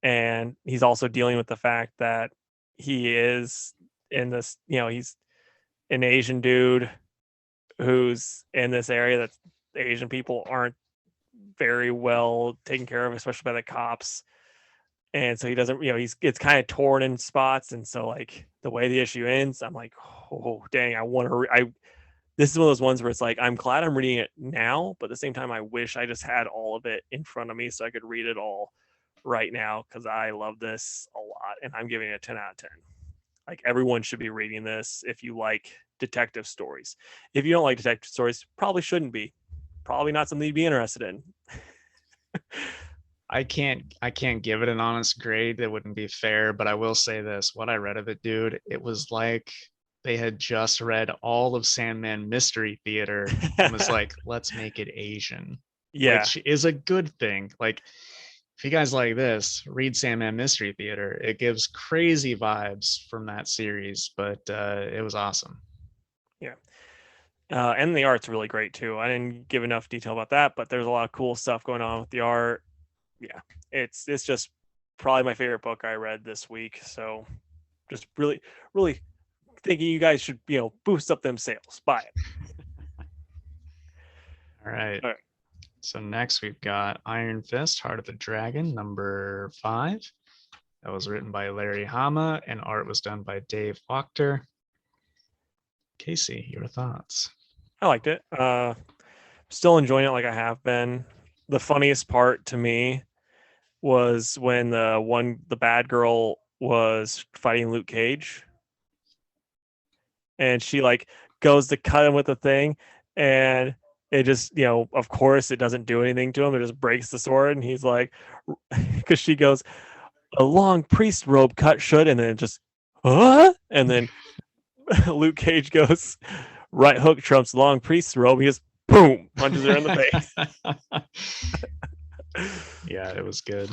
and he's also dealing with the fact that he is in this, he's an Asian dude who's in this area that Asian people aren't very well taken care of, especially by the cops. And so he doesn't, he's it's kind of torn in spots. And so like the way the issue ends, I'm like, oh dang, I want to. This is one of those ones where it's like I'm glad I'm reading it now, but at the same time, I wish I just had all of it in front of me so I could read it all right now because I love this a lot, and I'm giving it a 10 out of 10. Like everyone should be reading this if you like detective stories. If you don't like detective stories, probably shouldn't be. Probably not something you'd be interested in. I can't give it an honest grade. That wouldn't be fair, but I will say this. What I read of it, dude, it was like they had just read all of Sandman Mystery Theater and was like, let's make it Asian, Yeah. which is a good thing. Like, if you guys like this, read Sandman Mystery Theater. It gives crazy vibes from that series, but it was awesome. Yeah. And the art's really great too. I didn't give enough detail about that, but there's a lot of cool stuff going on with the art. Yeah. It's just probably my favorite book I read this week. So just really, really thinking you guys should, boost up them sales. Buy it. All right. All right. So next we've got Iron Fist, Heart of the Dragon, number 5. That was written by Larry Hama and art was done by Dave Wachter. Casey, your thoughts? I liked it. Still enjoying it like I have been. The funniest part to me was when the bad girl was fighting Luke Cage, and she like goes to cut him with the thing, and it just, of course it doesn't do anything to him. It just breaks the sword, and he's like, because she goes, a long priest robe cut should, and then it just, huh? And then Luke Cage goes, right hook trumps long priest robe. He just boom punches her in the face. Yeah, it was good.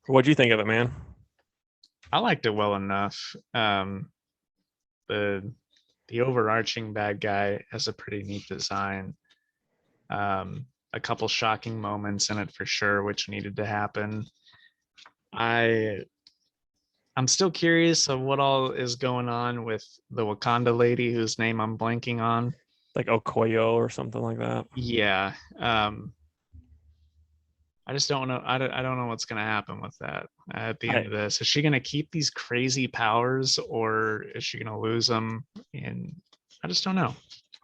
What'd you think of it, man? I liked it well enough. The the overarching bad guy has a pretty neat design. A couple shocking moments in it for sure, which needed to happen. I I'm still curious of what all is going on with the Wakanda lady whose name I'm blanking on. Like Okoyo or something like that. Yeah. I just don't know. I don't know what's going to happen with that at the end I of this. Is she going to keep these crazy powers or is she going to lose them? And I just don't know.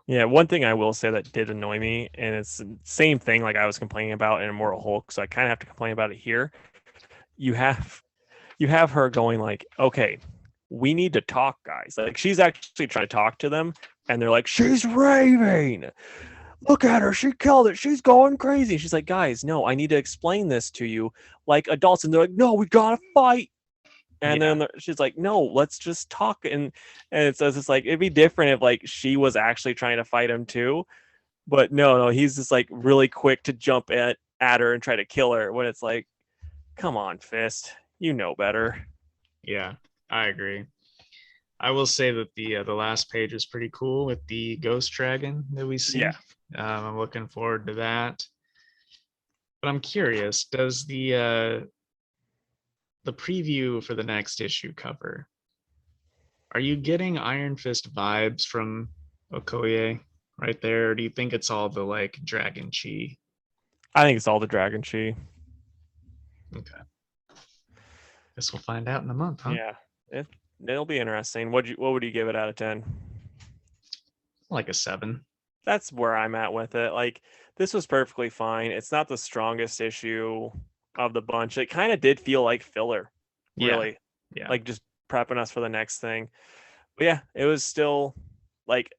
Yeah, one thing I will say that did annoy me, and it's the same thing like I was complaining about in Immortal Hulk, so I kind of have to complain about it here. You have you have her going like, okay, we need to talk, guys. Like she's actually trying to talk to them, and they're like, she's raving. Look at her, she killed it. She's going crazy. She's like, guys, no, I need to explain this to you like adults, and they're like, no, we gotta fight. And Yeah. then she's like, "No, let's just talk." And it says it's like it'd be different if like she was actually trying to fight him too, but no, he's just like really quick to jump at her and try to kill her. When it's like, come on, Fist, you know better. Yeah, I agree. I will say that the last page is pretty cool with the ghost dragon that we see. Yeah, I'm looking forward to that. But I'm curious, does the preview for the next issue cover, are you getting Iron Fist vibes from Okoye right there? Or do you think it's all the like Dragon Chi? I think it's all the Dragon Chi. Okay. Guess we'll find out in a month, huh? Yeah, it it'll be interesting. What would you give it out of 10? Like a 7. That's where I'm at with it. Like this was perfectly fine. It's not the strongest issue of the bunch. It kind of did feel like filler, Yeah. really, Yeah. like just prepping us for the next thing. But yeah, it was still like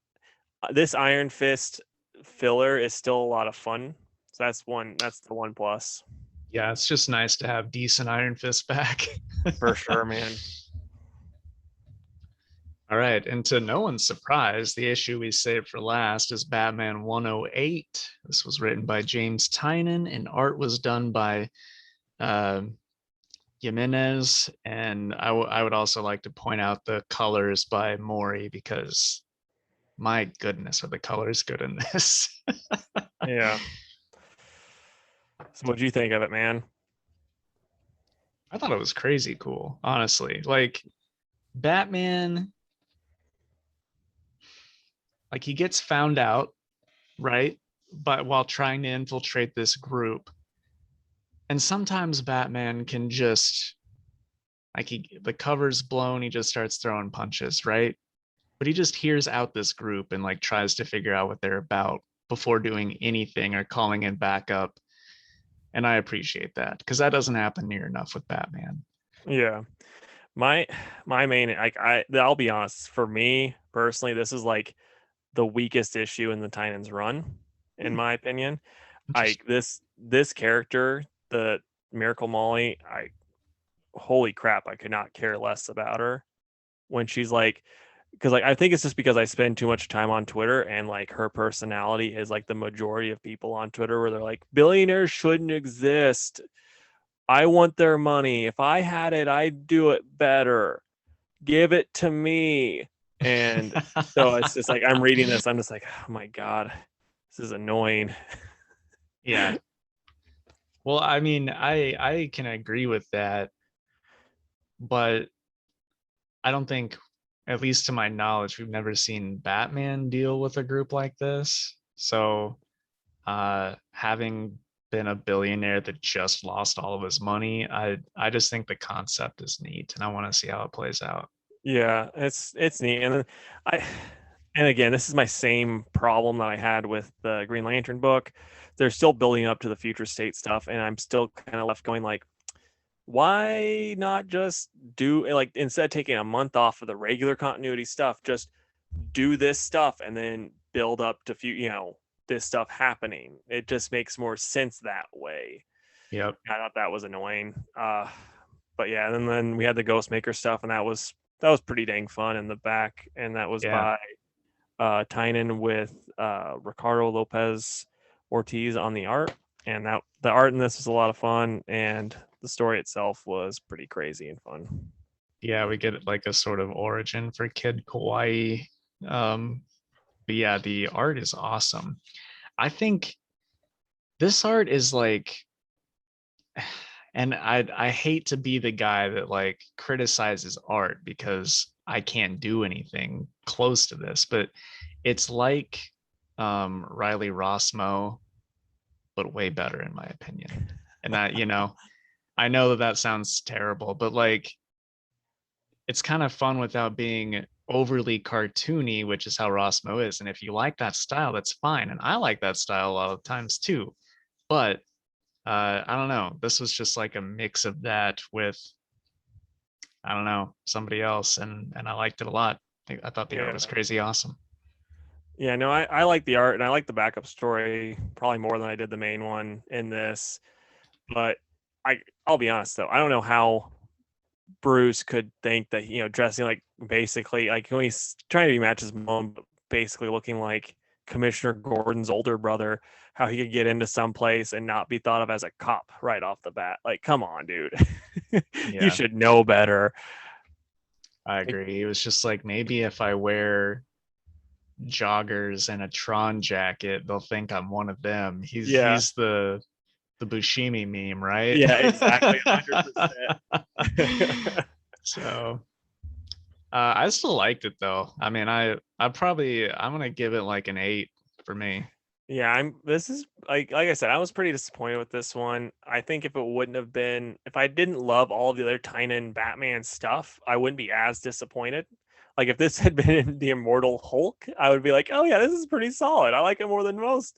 this Iron Fist filler is still a lot of fun. So that's the one plus Yeah, it's just nice to have decent Iron Fist back. for sure, man. All right, and to no one's surprise, the issue we saved for last is Batman 108. This was written by James Tynion, and art was done by uh, Jimenez. And I would also like to point out the colors by Mori, because my goodness, are the colors good in this? Yeah. So what do you think of it, man? I thought it was crazy cool, honestly. Like Batman, like he gets found out, right? But while trying to infiltrate this group. And sometimes Batman can just like the cover's blown, he just starts throwing punches, right? But he just hears out this group and like tries to figure out what they're about before doing anything or calling in backup. And I appreciate that because that doesn't happen near enough with Batman. Yeah. My my main like I'll be honest, for me personally, this is like the weakest issue in the Titans run, in Hmm, my opinion. I interesting. this character, the Miracle Molly, I holy crap, I could not care less about her when she's like because like I think it's just because I spend too much time on Twitter and like her personality is like the majority of people on Twitter where they're like billionaires shouldn't exist. I want their money. If I had it, I'd do it better. Give it to me. And so it's just like I'm reading this, I'm just like, oh my God, this is annoying. Yeah. Well, I mean, I can agree with that, but I don't think, at least to my knowledge, we've never seen Batman deal with a group like this. So having been a billionaire that just lost all of his money, I just think the concept is neat, and I want to see how it plays out. Yeah, it's neat. And then I and again, this is my same problem that I had with the Green Lantern book. They're still building up to the future state stuff, and I'm still kind of left going like, why not just do like instead of taking a month off of the regular continuity stuff, just do this stuff and then build up to this stuff happening. It just makes more sense that way. Yep. I thought that was annoying. But yeah, and then we had the Ghostmaker stuff, and that was pretty dang fun in the back, and that was Yeah. by Tynan with Ricardo Lopez Ortiz on the art, and that the art in this was a lot of fun, and the story itself was pretty crazy and fun. Yeah, we get like a sort of origin for Kid Kawaii. Um, but yeah, the art is awesome. I think this art is like, and I hate to be the guy that like criticizes art because I can't do anything close to this, but it's like Riley Rossmo, but way better in my opinion. And that, I know that that sounds terrible, but like it's kind of fun without being overly cartoony, which is how Rossmo is. And if you like that style, that's fine. And I like that style a lot of times too. But I don't know. This was just like a mix of that with, I don't know, somebody else, and I liked it a lot. I thought the art Yeah. was crazy awesome. Yeah, no, I like the art and I like the backup story probably more than I did the main one in this. But I'll be honest though, I don't know how Bruce could think that dressing like basically like when he's trying to be match mom, but basically looking like Commissioner Gordon's older brother, how he could get into some place and not be thought of as a cop right off the bat. Like, come on, dude. You Yeah, should know better. I Like, agree. It was just like maybe if I wear joggers and a Tron jacket, they'll think I'm one of them. He's yeah, he's the the Bushimi meme, right? Yeah, exactly, 100%. So I still liked it though. I mean, I'm gonna give it like an 8 for me. Yeah, this is like I said, I was pretty disappointed with this one. I think if it wouldn't have been if I didn't love all of the other Tynan Batman stuff, I wouldn't be as disappointed. Like if this had been in the Immortal Hulk, I would be like, "Oh yeah, this is pretty solid. I like it more than most."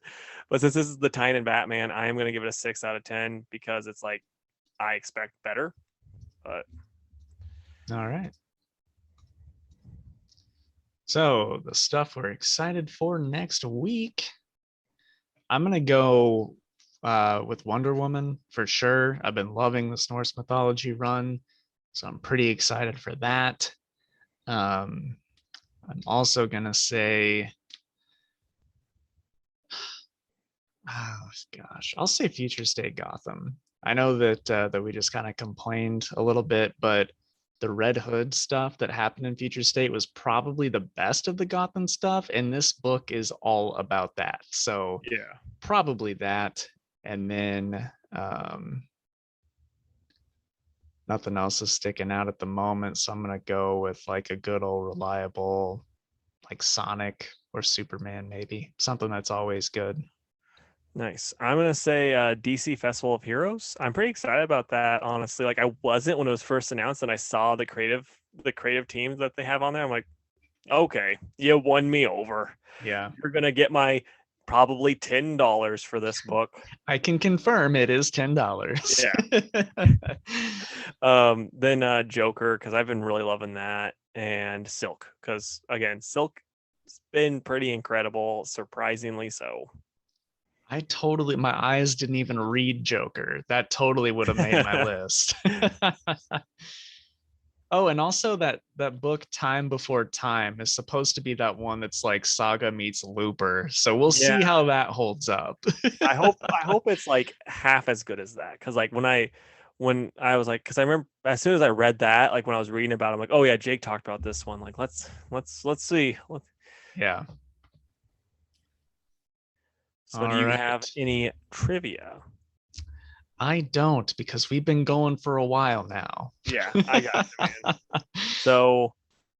But since this is the Tynan Batman, I am going to give it a 6 out of 10 because it's like I expect better. But All right. So the stuff we're excited for next week, I'm gonna go with Wonder Woman for sure. I've been loving this Norse mythology run, so I'm pretty excited for that. Um, I'm also gonna say, oh gosh, I'll say Future State Gotham. I know that we just kind of complained a little bit, but the Red Hood stuff that happened in Future State was probably the best of the Gotham stuff, and this book is all about that. So yeah. probably that, and then nothing else is sticking out at the moment. So I'm gonna go with like a good old reliable, like Sonic or Superman, maybe something that's always good. Nice. I'm gonna say DC Festival of Heroes. I'm pretty excited about that, honestly. Like I wasn't when it was first announced, and I saw the creative teams that they have on there. I'm like, okay, you won me over. Yeah, You're gonna get my probably $10 for this book. I can confirm it is $10. Yeah. Then Joker, because I've been really loving that, and Silk, because again, Silk's been pretty incredible, surprisingly so. My eyes didn't even read Joker. That totally would have made my list. Oh, and also that book Time Before Time is supposed to be that one that's like Saga meets Looper. So we'll Yeah, see how that holds up. I hope it's like half as good as that. Because like when I was like, because I remember as soon as I read that, like when I was reading about it, I'm like, oh yeah, Jake talked about this one. Like let's see. Yeah. So do All you have right. any trivia? I don't because we've been going for a while now. Yeah, I got you, man. So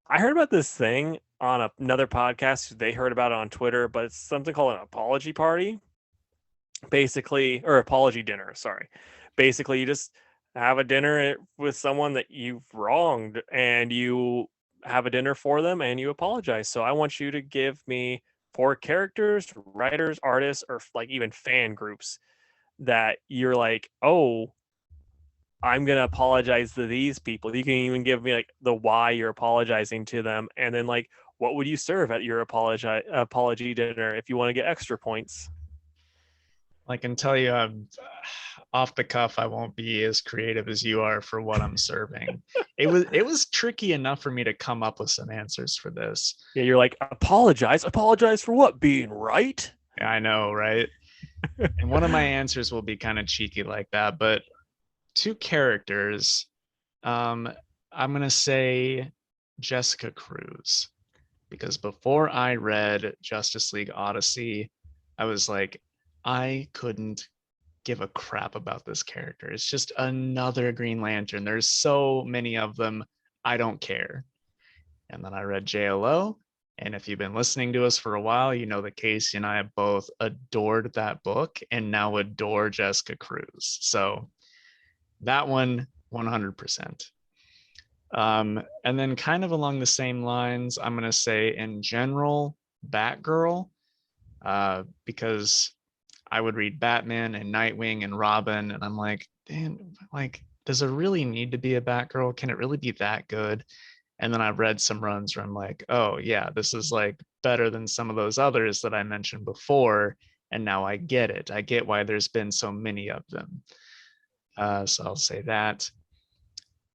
I heard about this thing on another podcast. They heard about it on Twitter, but it's something called an apology party, basically, or apology dinner. Sorry. Basically, you just have a dinner with someone that you've wronged and you have a dinner for them and you apologize. So I want you to give me 4 characters, writers, artists, or like even fan groups that you're like, oh, I'm gonna apologize to these people. You can even give me like the why you're apologizing to them, and then like what would you serve at your apology dinner if you want to get extra points. I can tell you, I'm off the cuff. I won't be as creative as you are for what I'm serving. It was tricky enough for me to come up with some answers for this. Yeah, you're like apologize for what? Being right? I know, right? And one of my answers will be kind of cheeky like that, but two characters. Um, I'm gonna say Jessica Cruz because before I read Justice League Odyssey, I was like, I couldn't give a crap about this character. It's just another Green Lantern. There's so many of them. I don't care. And then I read JLO. And if you've been listening to us for a while, you know that Casey and I have both adored that book and now adore Jessica Cruz. So that one, 100%. And then, kind of along the same lines, I'm going to say in general, Batgirl, because I would read Batman and Nightwing and Robin, and I'm like, damn, like, does there really need to be a Batgirl? Can it really be that good? And then I've read some runs where I'm like, oh yeah, this is like better than some of those others that I mentioned before. And now I get it. I get why there's been so many of them. So I'll say that.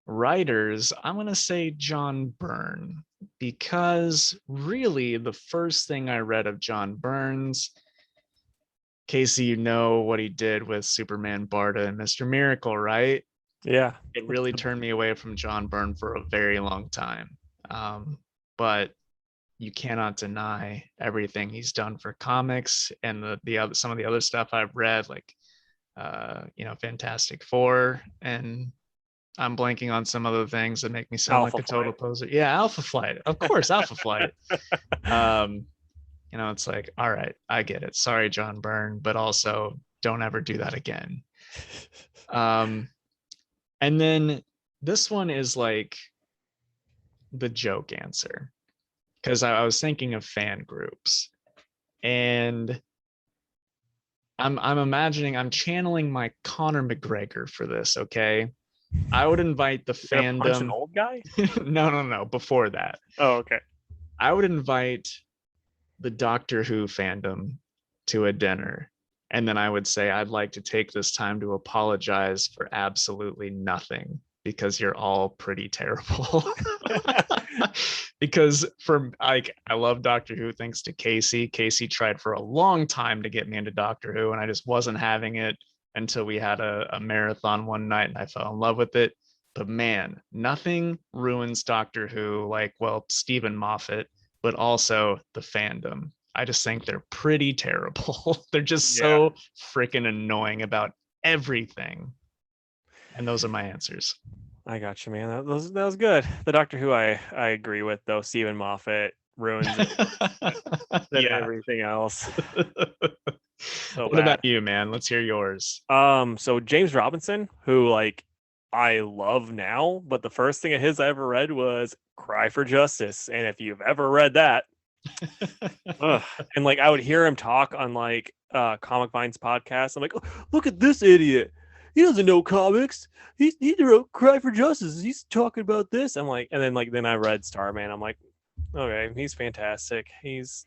Writers, I'm going to say John Byrne, because really the first thing I read of John Burns, Casey, you know what he did with Superman, Barda, and Mr. Miracle, right? Yeah. It really turned me away from John Byrne for a very long time. But you cannot deny everything he's done for comics and the other some of the other stuff I've read, like Fantastic Four, and I'm blanking on some other things that make me sound like Alpha a total Flight. poser. Yeah, Alpha Flight. Of course, Alpha Flight. Um, it's like, all right, I get it. Sorry, John Byrne, but also don't ever do that again. Um, and then this one is like the joke answer, because I was thinking of fan groups, and I'm imagining, I'm channeling my Conor McGregor for this. Okay, I would invite the You're gonna punch an fandom. old guy? No. Before that, Oh, okay. I would invite the Doctor Who fandom to a dinner. And then I would say, I'd like to take this time to apologize for absolutely nothing because you're all pretty terrible. Because for like, I love Doctor Who thanks to Casey. Casey tried for a long time to get me into Doctor Who, and I just wasn't having it until we had a marathon one night and I fell in love with it. But man, nothing ruins Doctor Who like, well, Stephen Moffat, but also the fandom. I just think they're pretty terrible. They're just Yeah, so freaking annoying about everything. And those are my answers. I got you, man. That was good. The Doctor Who I agree with though. Stephen Moffat ruins it than Yeah. everything else. So What about bad. you, man? Let's hear yours. So James Robinson, who like I love now, but the first thing of his I ever read was Cry for Justice. And if you've ever read that, ugh. And like I would hear him talk on like Comic Vine's podcast. I'm like, oh, look at this idiot. He doesn't know comics. He wrote Cry for Justice. He's talking about this. I'm like, and then I read Starman. I'm like, okay, he's fantastic. He's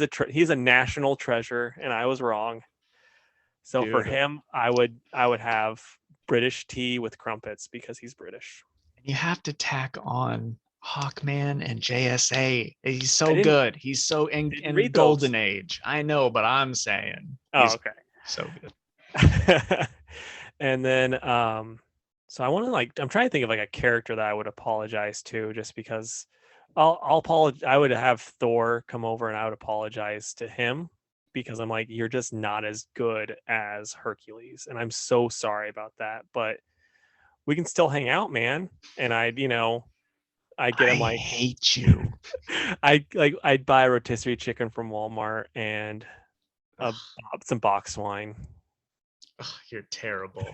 a national treasure, and I was wrong. So for Dude, him, I would have British tea with crumpets because he's British. you have to tack on Hawkman and JSA. He's I so didn't good. He's so didn't in read those. golden age. I know, but I'm saying Oh, he's okay. so good. And then so I want to like I'm trying to think of like a character that I would apologize to just because I'll apologize. I would have Thor come over and I would apologize to him because I'm like, you're just not as good as Hercules. And I'm so sorry about that. But we can still hang out, man. And I get I him like hate you. I'd buy a rotisserie chicken from Walmart and uh, some box wine. Ugh, you're terrible.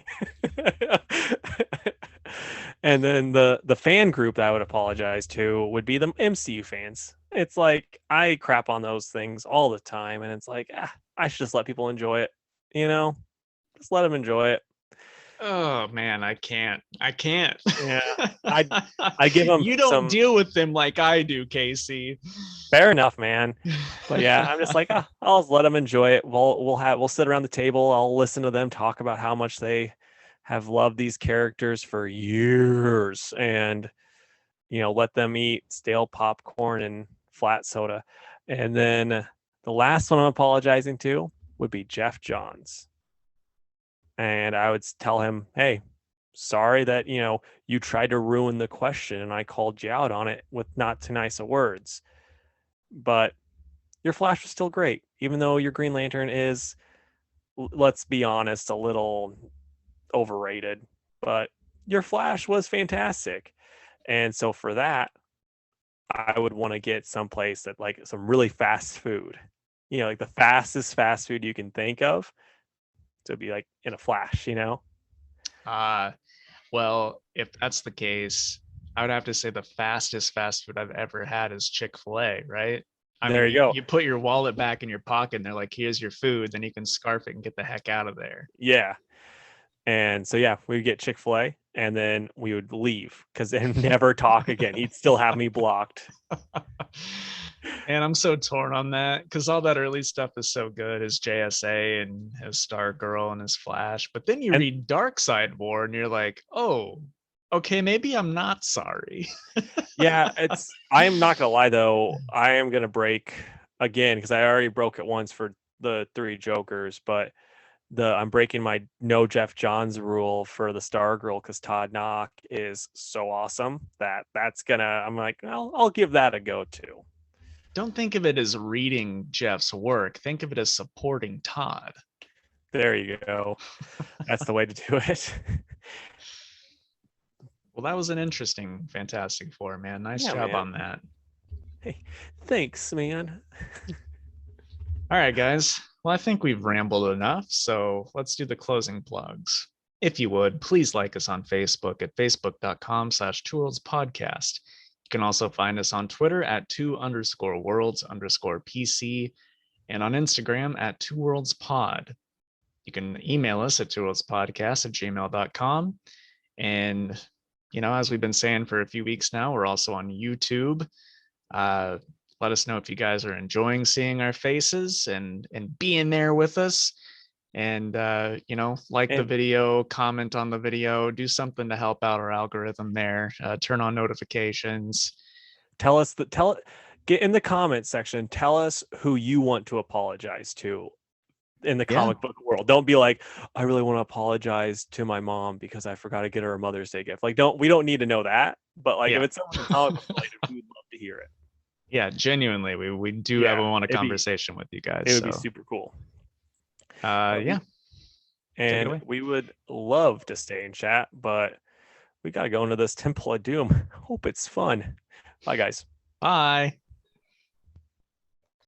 And then the fan group that I would apologize to would be the MCU fans. It's like I crap on those things all the time, and it's like I should just let people enjoy it. You know, just let them enjoy it. Oh man, I can't. I can't. Yeah, I give them You don't some deal with them like I do, Casey. fair enough, man. But yeah, I'm just like I'll just let them enjoy it. We'll sit around the table. I'll listen to them talk about how much they have loved these characters for years, and let them eat stale popcorn and flat soda. And then the last one I'm apologizing to would be Jeff Johns. And I would tell him, hey, sorry that, you tried to ruin the question and I called you out on it with not too nice of words. But your Flash was still great, even though your Green Lantern is, let's be honest, a little overrated. But your Flash was fantastic. And so for that, I would want to get someplace that like some really fast food, like the fastest fast food you can think of. So it'd be like in a flash. uh well, if that's the case, I would have to say the fastest fast food I've ever had is Chick-fil-A, right? I mean, There you go. you put your wallet back in your pocket and they're like, here's your food, then you can scarf it and get the heck out of there. Yeah. And so, yeah, we would get Chick-fil-A and then we would leave because then never talk again. He'd still have me blocked. And I'm so torn on that because all that early stuff is so good, his JSA and his Star Girl and his Flash. But then you And read Dark Side War and you're like, oh, okay, maybe I'm not sorry. yeah, I am not going to lie, though. I am going to break again because I already broke it once for the three Jokers, but I'm breaking my no Jeff Johns rule for the Stargirl because Todd Knock is so awesome I'm like, well, I'll give that a go too. Don't think of it as reading Jeff's work. Think of it as supporting Todd. There you go. That's the way to do it. Well, that was an interesting Fantastic Four, man. Nice Yeah, job man. on that. Hey, thanks, man. All right, guys. Well, I think we've rambled enough, so let's do the closing plugs. If you would, please like us on Facebook at facebook.com/twoworldspodcast. You can also find us on Twitter at 2_worlds_PC and on Instagram at 2worldspod. You can email us at 2worldspodcast@gmail.com. And, as we've been saying for a few weeks now, we're also on YouTube. Uh, Let us know if you guys are enjoying seeing our faces and being there with us. And like the And video, comment on the video, do something to help out our algorithm there. Turn on notifications. get in the comment section. Tell us who you want to apologize to in the Yeah, comic book world. Don't be like, I really want to apologize to my mom because I forgot to get her a Mother's Day gift. Like, we don't need to know that. But like, if yeah, it's something comic book related, we would love to hear it. yeah. Genuinely, we do have Yeah, want a conversation with you it guys. would be So, super cool. yeah, take it And away. we would love to stay in chat, but we got to go into this Temple of Doom. Hope it's fun. Bye, guys. Bye.